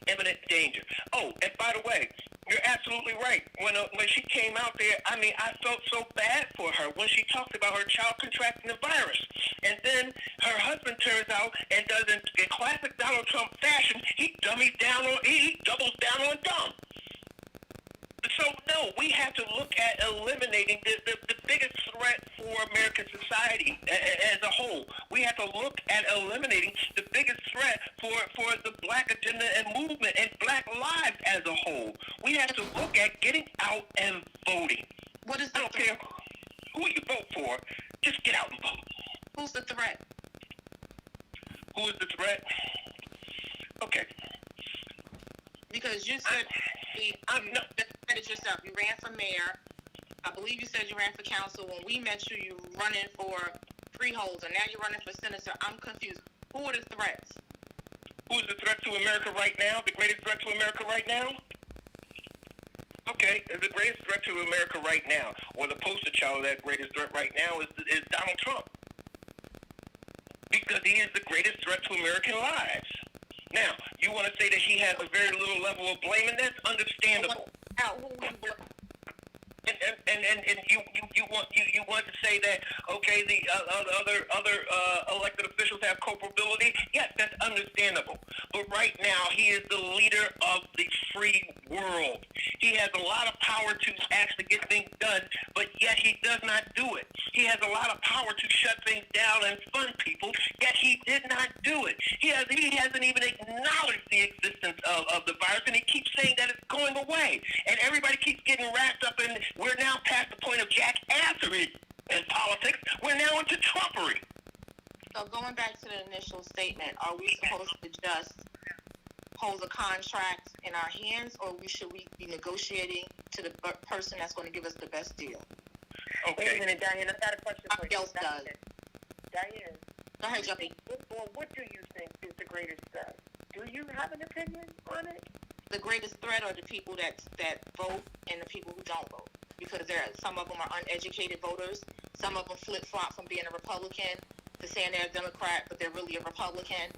imminent danger. Oh, and by the way, you're absolutely right. When she came out there, I mean, I felt so bad for her when she talked about her child contracting the virus. And then her husband turns out and does in classic Donald Trump fashion, he doubles down on dumb. So, no, we have to look at eliminating the biggest threat for American society as a whole. We have to look at eliminating the biggest threat for the black agenda and movement and black lives as a whole. We have to look at getting out and voting. What is I don't care who you vote for, just get out and vote. Who's the threat? Who is the threat? Okay. Because you said you said it yourself. You ran for mayor. I believe you said you ran for council. When we met you, you were running for freeholder. Now you're running for senator. I'm confused. Who are the threats? Who is the threat to America right now? The greatest threat to America right now? Okay, the greatest threat to America right now, or the poster child of that greatest threat right now is Donald Trump. Because he is the greatest threat to American lives. Now, you want to say that he has a very little level of blame, and that's understandable. And you want to say that, okay, the other elected officials have culpability? Yes, that's understandable. But right now, he is the leader of the free world. He has a lot of power to actually get things done, but yet he does not do it. He has a lot of power to shut things down and fund people, yet he did not do it. He hasn't even acknowledged the existence of the virus, and he keeps saying that it's going away. And everybody keeps getting wrapped up in, we're now past the point of jackassery in politics. We're now into Trumpery. So going back to the initial statement, are we supposed to just hold a contract in our hands, or should we be negotiating to the person that's going to give us the best deal? Okay. Wait a minute, Diane, I've got a question for you. Else does. Diane. Go ahead, Jumpy. What do you think is the greatest threat? Do you have an opinion on it? The greatest threat are the people that vote and the people who don't vote. Because some of them are uneducated voters. Some of them flip-flop from being a Republican to saying they're a Democrat, but they're really a Republican.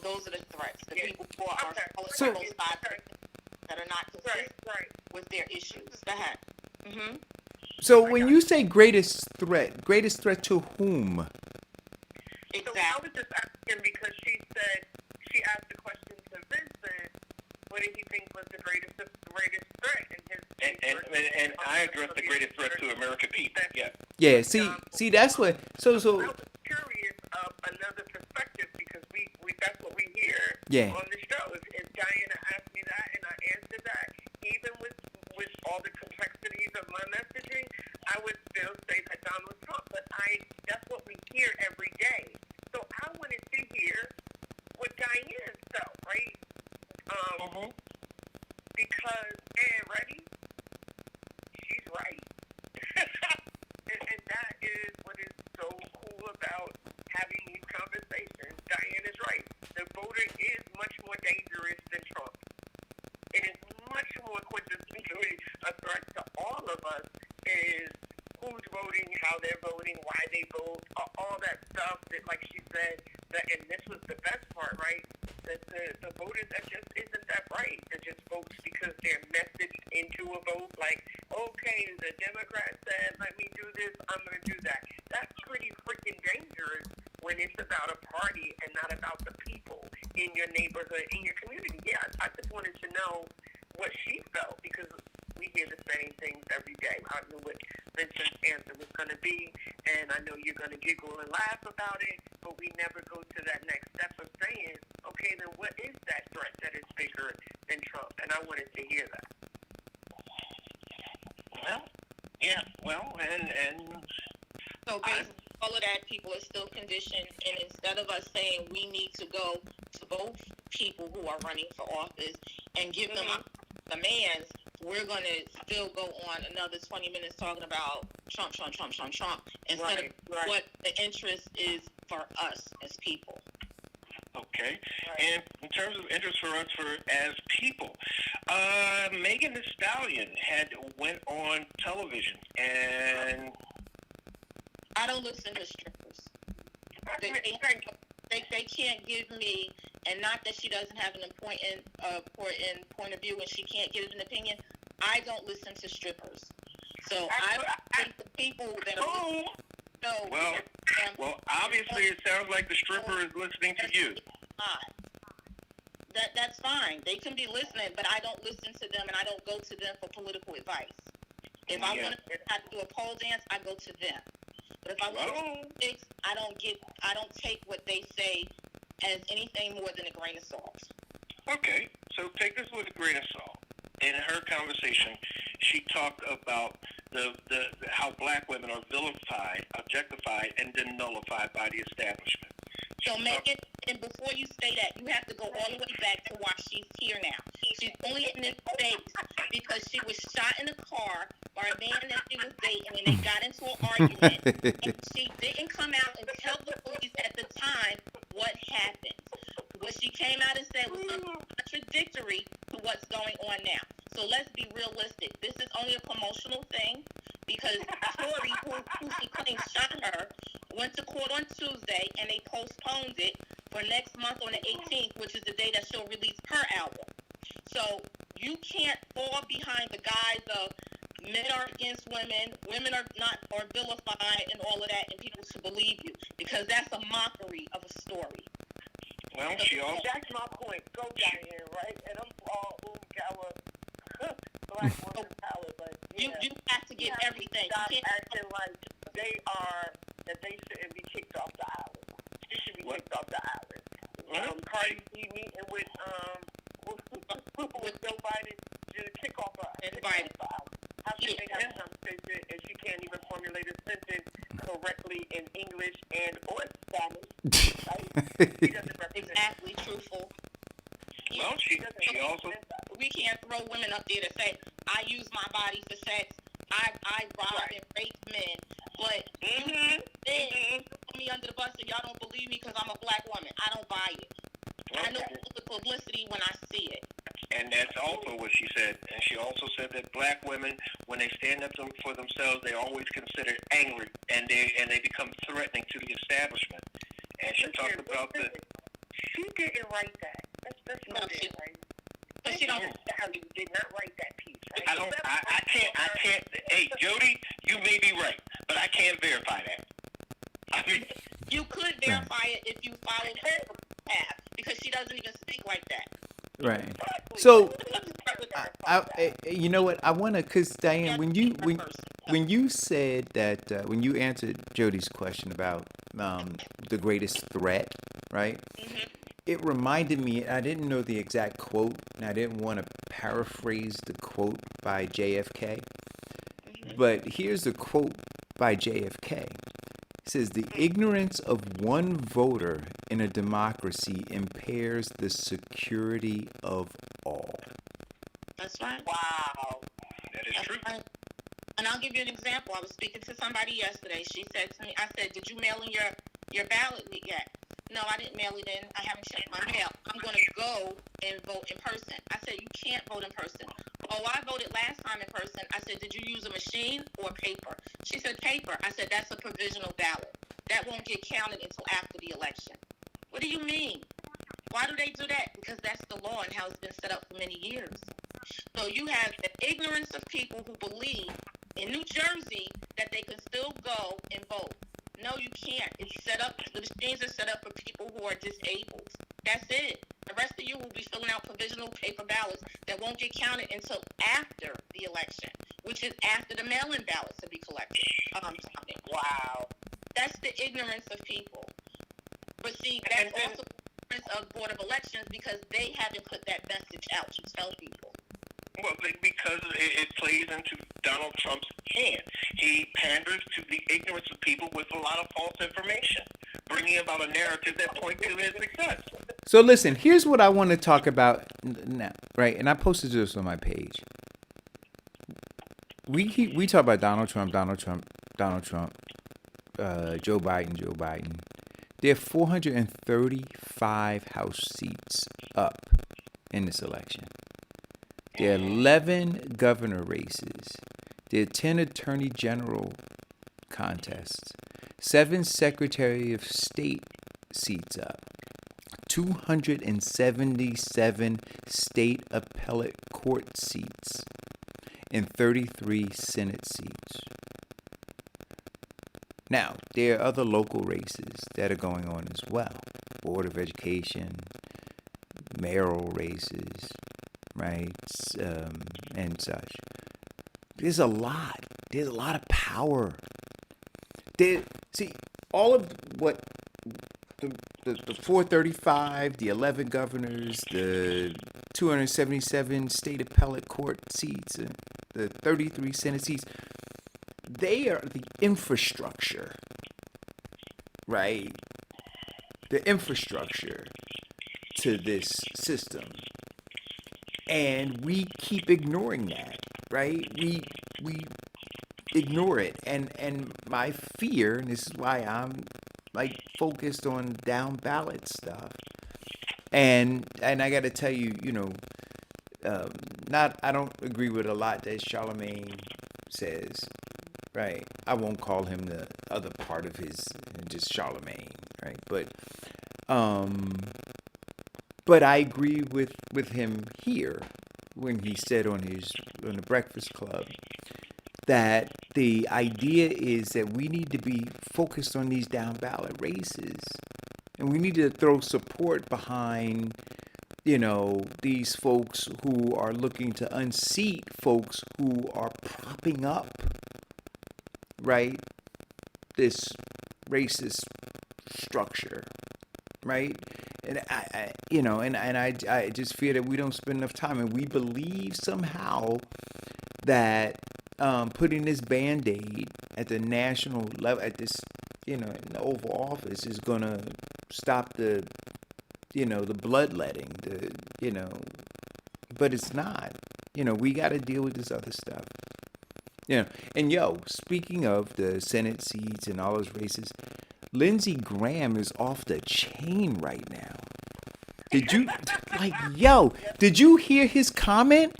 Those are the threats. The people who are So, that are not consistent with their issues. Go ahead. Mm-hmm. So when you say greatest threat to whom? Exactly. So I was just asking because she asked the question to Vincent, what did he think was the greatest threat in his and I address the greatest threat to American people. Yeah. Yeah. See, that's what. So. I was curious of another perspective because we that's what we hear on the show. If Diana asked me that and I answered that, even with all the complexities of my messaging, I would still say that Donald Trump. But that's what we hear every day. So I wanted to hear what Diane felt, right? Because, ready? She's right. and that is what is so cool about having these conversations. Diane is right. The voter is much more dangerous than Trump. It is much more quintessentially a threat to all of us is who's voting, how they're voting, why they vote, all that stuff that, like she said, and this was the best part, right? That the voters that just isn't that right. That just votes because they're messaged into a vote like, okay, the Democrat said, let me do this, I'm going to do that. That's pretty freaking dangerous when it's about a party and not about the people in your neighborhood, in your community. Yeah, I just wanted to know what she felt because we hear the same things every day. I knew what Vincent's answer was going to be, and I know you're going to giggle and laugh about it, but we never go to that next step of saying, okay, then what is that threat that is bigger than Trump? And I wanted to hear that. And so basically, all of that, people are still conditioned, and instead of us saying we need to go to both people who are running for office and give them demands, we're going to still go on another 20 minutes talking about Trump, instead of what the interest is for us as people. Okay. And in terms of interest for us as people, Megan Thee Stallion went on television, and I don't listen to strippers. They can't give me, and not that she doesn't have an important point of view and she can't give an opinion. I don't listen to strippers. So I think the people that are well, obviously it sounds like the stripper is listening to you. That's fine. They can be listening, but I don't listen to them, and I don't go to them for political advice. If I want to do a pole dance, I go to them. But if I want to fix, I don't take what they say as anything more than a grain of salt. Okay, so take this with a grain of salt. In her conversation, she talked about the how black women are vilified, objectified, and then nullified by the establishment. So, Megan, and before you say that, you have to go all the way back to why she's here now. She's only in this space because she was shot in a car by a man that she was dating, and they got into an argument. And she didn't come out and tell the police at the time what happened. What she came out and said was contradictory to what's going on now. So let's be realistic. This is only a promotional thing because Tori, who she claims shot her, went to court on Tuesday, and they postponed it for next month on the 18th, which is the day that she'll release her album. So you can't fall behind the guise of men are against women are not or vilified and all of that, and people should believe you because that's a mockery of a story. Well, that's my point. Go down here, right? And I'm all black woman power, but you have to get everything. Stop acting like that they shouldn't be kicked off the island. She should be kicked off the island. Cardi B meeting with Joe Biden to kick off the island. How can they have a conversation and she can't even formulate a sentence correctly in English and or Spanish? Right? She doesn't represent Exactly, truthful. Well, she also. We can't throw women up there to say, I use my body for sex, I rob and rape men, but you put me under the bus and y'all don't believe me because I'm a black woman. I don't buy it. I know the publicity when I see it. And that's also what she said. And she also said that black women, when they stand up for themselves, they're always considered angry, and they become threatening to the establishment. And she talked about the. She didn't write that. That's not it, right? But she don't. You did not write that piece, right? I can't. Hey, Jody, you may be right, but I can't verify that. I mean, you could verify it if you followed her path because she doesn't even speak like that. Right. So, you know what? I want to, cause Diane, when you said that, when you answered Jody's question about the greatest threat, right? Mm-hmm. It reminded me. I didn't know the exact quote, and I didn't want to paraphrase the quote by JFK. Mm-hmm. But here's the quote by JFK. It says, "The ignorance of one voter in a democracy impairs the security of all." That's right. Wow. that is true. Right. And I'll give you an example. I was speaking to somebody yesterday. She said to me, I said, did you mail in your ballot yet? No, I didn't mail it in. I haven't checked my mail. I'm going to go and vote in person. I said, you can't vote in person. Oh, I voted last time in person. I said, did you use a machine or paper? She said, paper. I said, that's a provisional ballot. That won't get counted until after the election. What do you mean? Why do they do that? Because that's the law and how it's been set up for many years. So you have the ignorance of people who believe in New Jersey that they can still go and vote. No, you can't. It's set up, the machines are set up for people who are disabled. That's it. The rest of you will be filling out provisional paper ballots that won't get counted until after the election, which is after the mail-in ballots to be collected. Wow. That's the ignorance of people. But see, that's also the ignorance of Board of Elections because they haven't put that message out to tell people. Well, because it plays into Donald Trump's hand. He panders to the ignorance of people with a lot of false information, bringing about a narrative that points to his success. So listen, here's what I want to talk about now, right? And I posted this on my page. We talk about Donald Trump, Joe Biden. There are 435 House seats up in this election. There are 11 governor races. There are 10 attorney general contests, 7 Secretary of State seats up, 277 state appellate court seats, and 33 Senate seats. Now, there are other local races that are going on as well. Board of Education, mayoral races, right, and such. There's a lot. There's a lot of power. See, all of what the 435, the 11 governors, the 277 state appellate court seats, and the 33 Senate seats, they are the infrastructure, right? The infrastructure to this system. And we keep ignoring that, right? We ignore it. And my fear, and this is why I'm like focused on down ballot stuff. And I got to tell you, I don't agree with a lot that Charlemagne says, right? I won't call him the other part of his, just Charlemagne, right? But I agree with him here when he said on the Breakfast Club that the idea is that we need to be focused on these down ballot races, and we need to throw support behind, these folks who are looking to unseat folks who are propping up, right, this racist structure, right? And I just fear that we don't spend enough time, and we believe somehow that putting this Band-Aid at the national level, at this, in the Oval Office, is going to stop the bloodletting, but it's not. We got to deal with this other stuff. And speaking of the Senate seats and all those races, Lindsey Graham is off the chain right now. Did you hear his comment?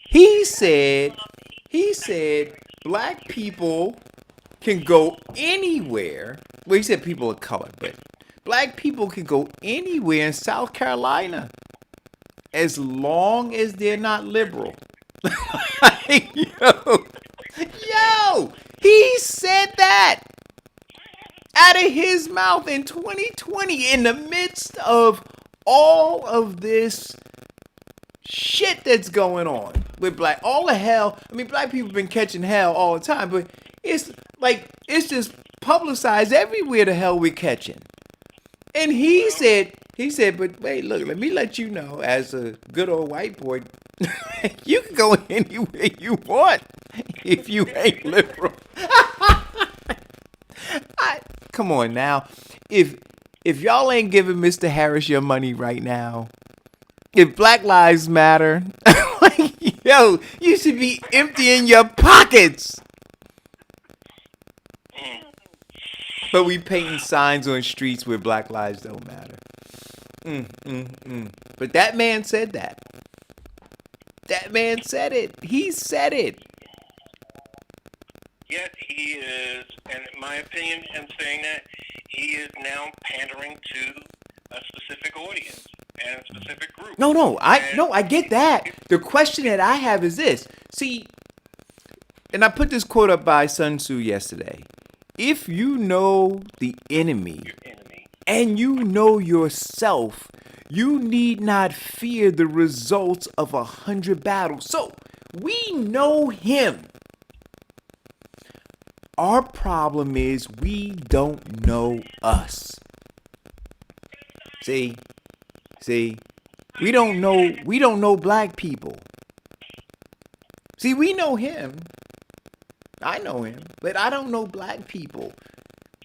He said black people can go anywhere. Well, he said people of color, but black people can go anywhere in South Carolina as long as they're not liberal. He said that out of his mouth in 2020 in the midst of all of this shit that's going on with all the hell. I mean, black people have been catching hell all the time, but it's just publicized everywhere the hell we're catching. And he said, but wait, look, let me let you know, as a good old white boy, you can go anywhere you want if you ain't liberal. Come on now. If y'all ain't giving Mr. Harris your money right now, if Black Lives Matter, you should be emptying your pockets. But we painting signs on streets where Black lives don't matter. But that man said that. That man said it. He said it. Yet he is, and in my opinion, him saying that, he is now pandering to a specific audience and a specific group. I get that. The question that I have is this. See, and I put this quote up by Sun Tzu yesterday. If you know the enemy, and you know yourself, you need not fear the results of 100 battles. So, we know him. Our problem is we don't know us. See, we don't know black people. See, we know him. I know him, but I don't know black people.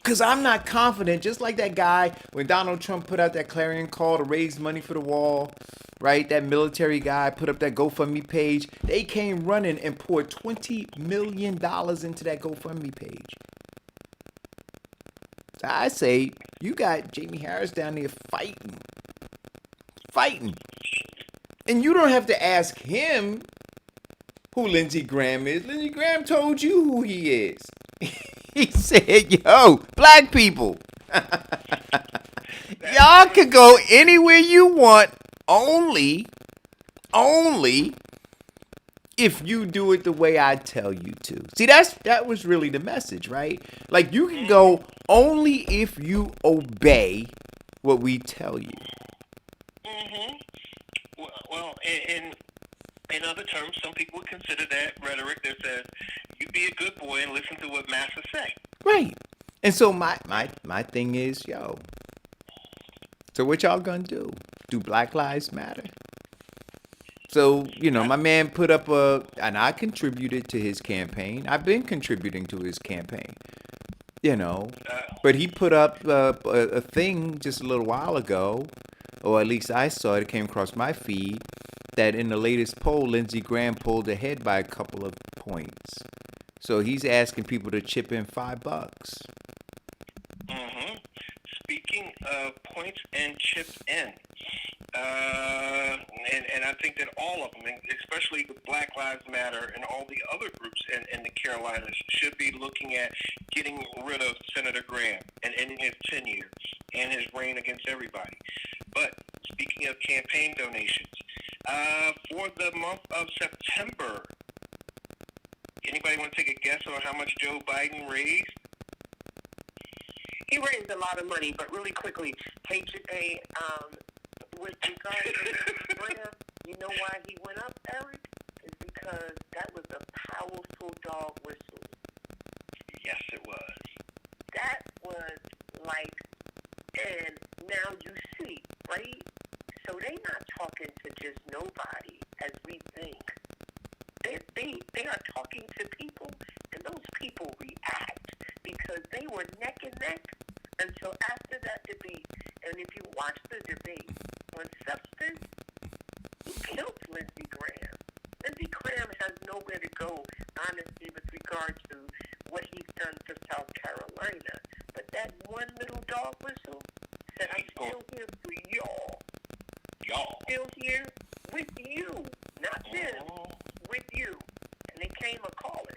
Because I'm not confident, just like that guy when Donald Trump put out that clarion call to raise money for the wall, right? That military guy put up that GoFundMe page. They came running and poured $20 million into that GoFundMe page. So I say, you got Jamie Harris down there fighting. And you don't have to ask him who Lindsey Graham is. Lindsey Graham told you who he is. He said, yo, black people, y'all can go anywhere you want, only if you do it the way I tell you to. See, that was really the message, right? Like, you can go only if you obey what we tell you. Mm-hmm. Well, in other terms, some people would consider that rhetoric that says, you be a good boy and listen to what massa say. Right. And so my thing is, yo, so what y'all gonna do? Do Black Lives Matter? So, my man put up and I contributed to his campaign. I've been contributing to his campaign, but he put up a thing just a little while ago, or at least I saw it came across my feed, that in the latest poll, Lindsey Graham pulled ahead by a couple of points. So he's asking people to chip in $5. Mm-hmm. Speaking of points and chip in, and I think that all of them, especially the Black Lives Matter and all the other groups in the Carolinas, should be looking at getting rid of Senator Graham and ending his tenure and his reign against everybody. But speaking of campaign donations, for the month of September, anybody want to take a guess on how much Joe Biden raised? He raised a lot of money, but really quickly, with regard to Graham, you know why he went up, Eric? Is because that was a powerful dog whistle. Yes, it was. That was like, and now you see, right? So they not talking to just nobody as we think. They are talking to people, and those people react because they were neck and neck until after that debate. And if you watch the debate on substance, he killed Lindsey Graham. Lindsey Graham has nowhere to go, honestly, with regard to what he's done for South Carolina. But that one little dog whistle said, I'm still here for y'all. Still here with you, not them, with you. And they came a calling.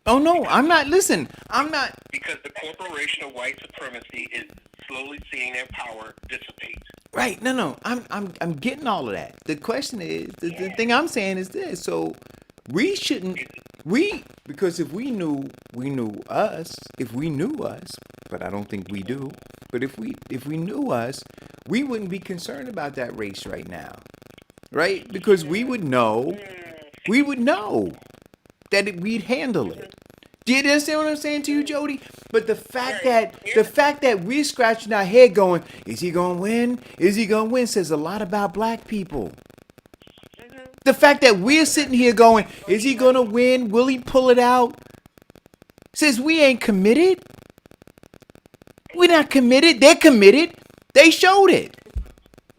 Oh no, I'm not. Listen, I'm not. Because the corporation of white supremacy is slowly seeing their power dissipate. Right. No. I'm getting all of that. The question is, the thing I'm saying is this. So we shouldn't. Because if we knew us, but I don't think we do. But if we knew us, we wouldn't be concerned about that race right now, right? Because we would know that we'd handle it. Do you understand what I'm saying to you, Jody? But the fact that we're scratching our head going, is he gonna win? Is he gonna win? Says a lot about black people. The fact that we're sitting here going, is he gonna win? Will he pull it out? Says we ain't committed. We're not committed. They're committed. They showed it.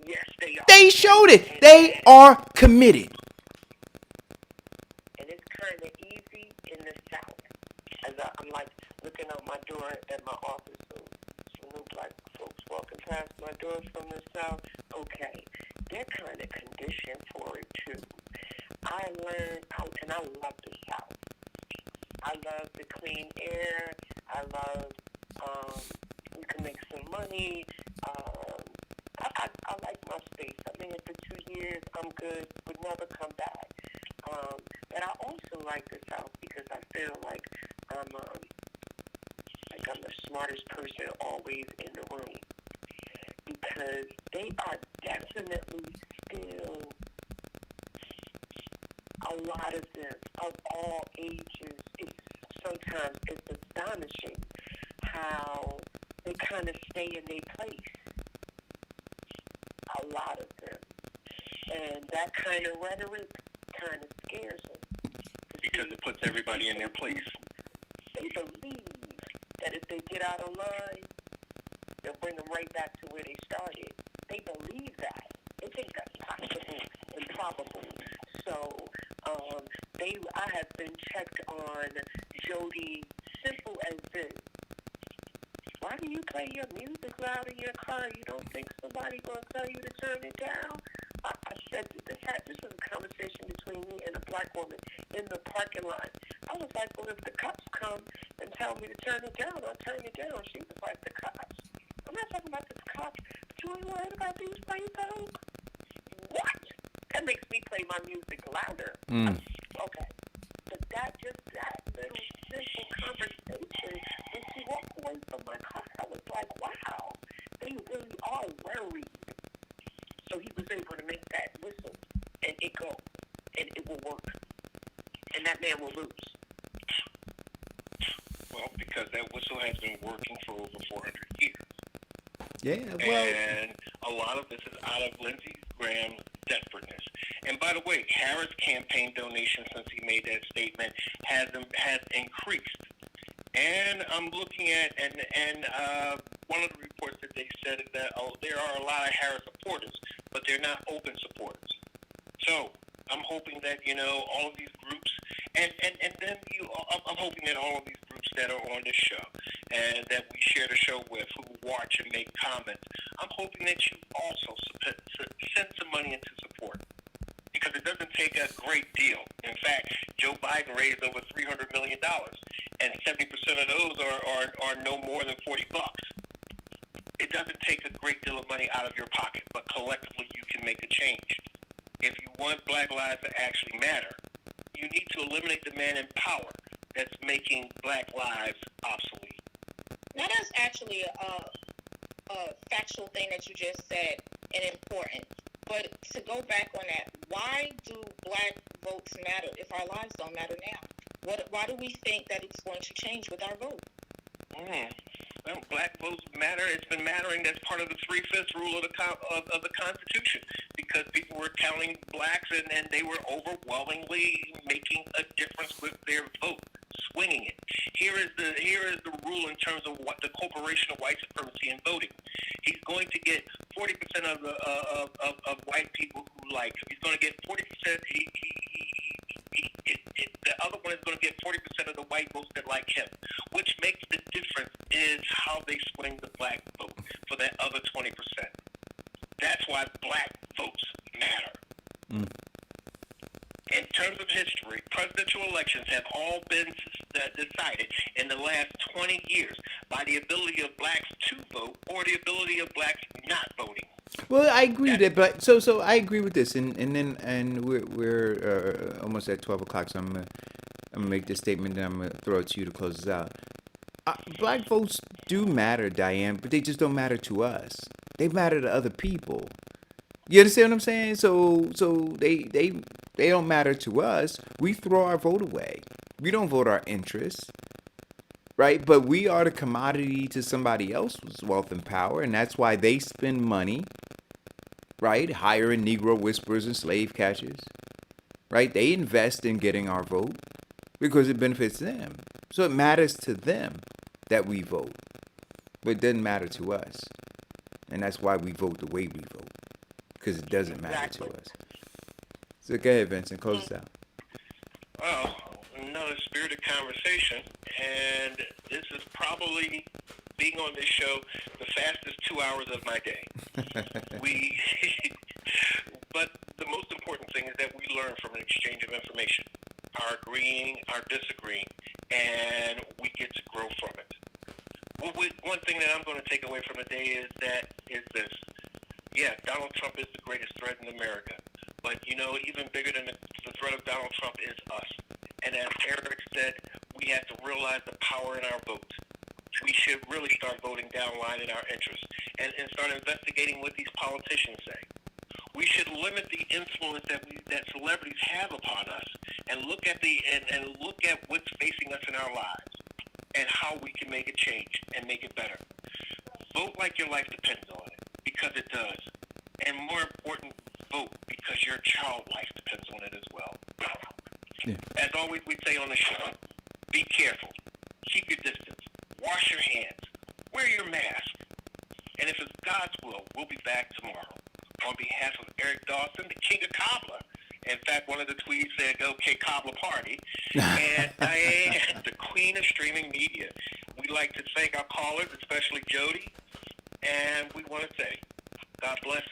Yes, they are. They showed it. They are committed. And it's kind of easy in the South. As I'm like looking out my door at my office, so no black folks walking past my door from the South. Okay, they're kind of conditioned for it too. I learned, and I love the South. I love the clean air. I love we can make some money. I like my space. I've been here for 2 years. I'm good. Would never come back. But I also like the South because I feel like I'm the smartest person always in the room. Because they are definitely still, a lot of them, of all ages. Sometimes it's astonishing how they kind of stay in their place. A lot of them. And that kind of rhetoric kind of scares them. Because it puts everybody in their place. They believe that if they get out of line, they'll bring them right back to where they started. They believe that. They think that's possible and probable. So I have been checked on, Jody, simple as this. Why do you play your music loud in your car? You don't think somebody's going to tell you to turn it down? I said this was a conversation between me and a black woman in the parking lot. I was like, well, if the cops come and tell me to turn it down, I'll turn it down. She was like, the cops? I'm not talking about the cops, but you ain't worried about these people? What? That makes me play my music louder. Okay. But that little simple conversation, when she walked away from my car, I was like, wow, they really are worried. So he was able to make that whistle and it go, and it will work. And that man will lose. Well, because that whistle has been working for over 400 years. Yeah, well, And a lot of this is out of Lindsey Graham's desperateness. And by the way, Harris' campaign donation since he made that statement has increased. And I'm looking at, and one of the reports that they said is that there are a lot of Harris supporters, but they're not open supporters. So I'm hoping that, all of these groups, and then I'm hoping that all of these groups that are on this show and that we share the show with, who watch and make comments, I'm hoping that you also send some money into support. Because it doesn't take a great deal. In fact, Joe Biden raised over $300 million, and 70% of those are no more than $40. It doesn't take a great deal of money out of your pocket, but collectively you can make a change. If you want Black lives to actually matter, you need to eliminate the man in power that's making Black lives obsolete. Now that's actually a factual thing that you just said and important. But to go back on that, why do Black votes matter if our lives don't matter now? Why do we think that it's going to change with our vote? Well, Black votes matter. It's been mattering. That's part of the 3/5 rule of the Constitution, because people were counting blacks and they were overwhelmingly making a difference with their vote, swinging it. Here is the rule in terms of what the corporation of white supremacy in voting. He's going to get 40% of white people who like him. He's going to get 40%. The other one is going to get 40% of the white votes that like him. Which makes the difference is how they swing the Black vote for that other 20%. That's why Black votes matter. In terms of history, presidential elections have all been decided in the last 20 years by the ability of blacks to vote or the ability of blacks not voting. Well, I agree with that, but so I agree with this, and we're almost at 12 o'clock, so I'm gonna make this statement, and I'm gonna throw it to you to close this out. Black votes do matter, Diane, but they just don't matter to us. They matter to other people. You understand what I'm saying? So they don't matter to us. We throw our vote away. We don't vote our interests. Right? But we are the commodity to somebody else's wealth and power, and that's why they spend money, right? Hiring Negro whisperers and slave catchers, right? They invest in getting our vote because it benefits them. So it matters to them that we vote, but it doesn't matter to us. And that's why we vote the way we vote, because it doesn't matter to us. So go ahead, Vincent, close us out. Well, another spirited conversation, and this is probably, being on this show, the fastest 2 hours of my day. But the most important thing is that we learn from an exchange of information, our agreeing, our disagreeing, and we get to grow from it. Well, one thing that I'm going to take away from the day is this. Yeah, Donald Trump is the greatest threat in America. But, even bigger than the threat of Donald Trump is us. And as Eric said, we have to realize the power in our votes. We should really start voting down line in our interests and start investigating what these politicians say. We should limit the influence that celebrities have upon us and look at look at what's facing us in our lives and how we can make a change and make it better. Vote like your life depends on it, because it does. And more important, vote because your child's life depends on it as well. Yeah. As always, we say on the show, be careful. Keep your distance. wash your hands, wear your mask. And if it's God's will, we'll be back tomorrow. On behalf of Eric Dawson, the king of cobbler. In fact, one of the tweets said, okay, cobbler party. And Diane, the queen of streaming media. We'd like to thank our callers, especially Jody. And we want to say, God bless,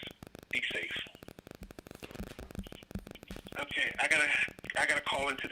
be safe. Okay, I gotta call into the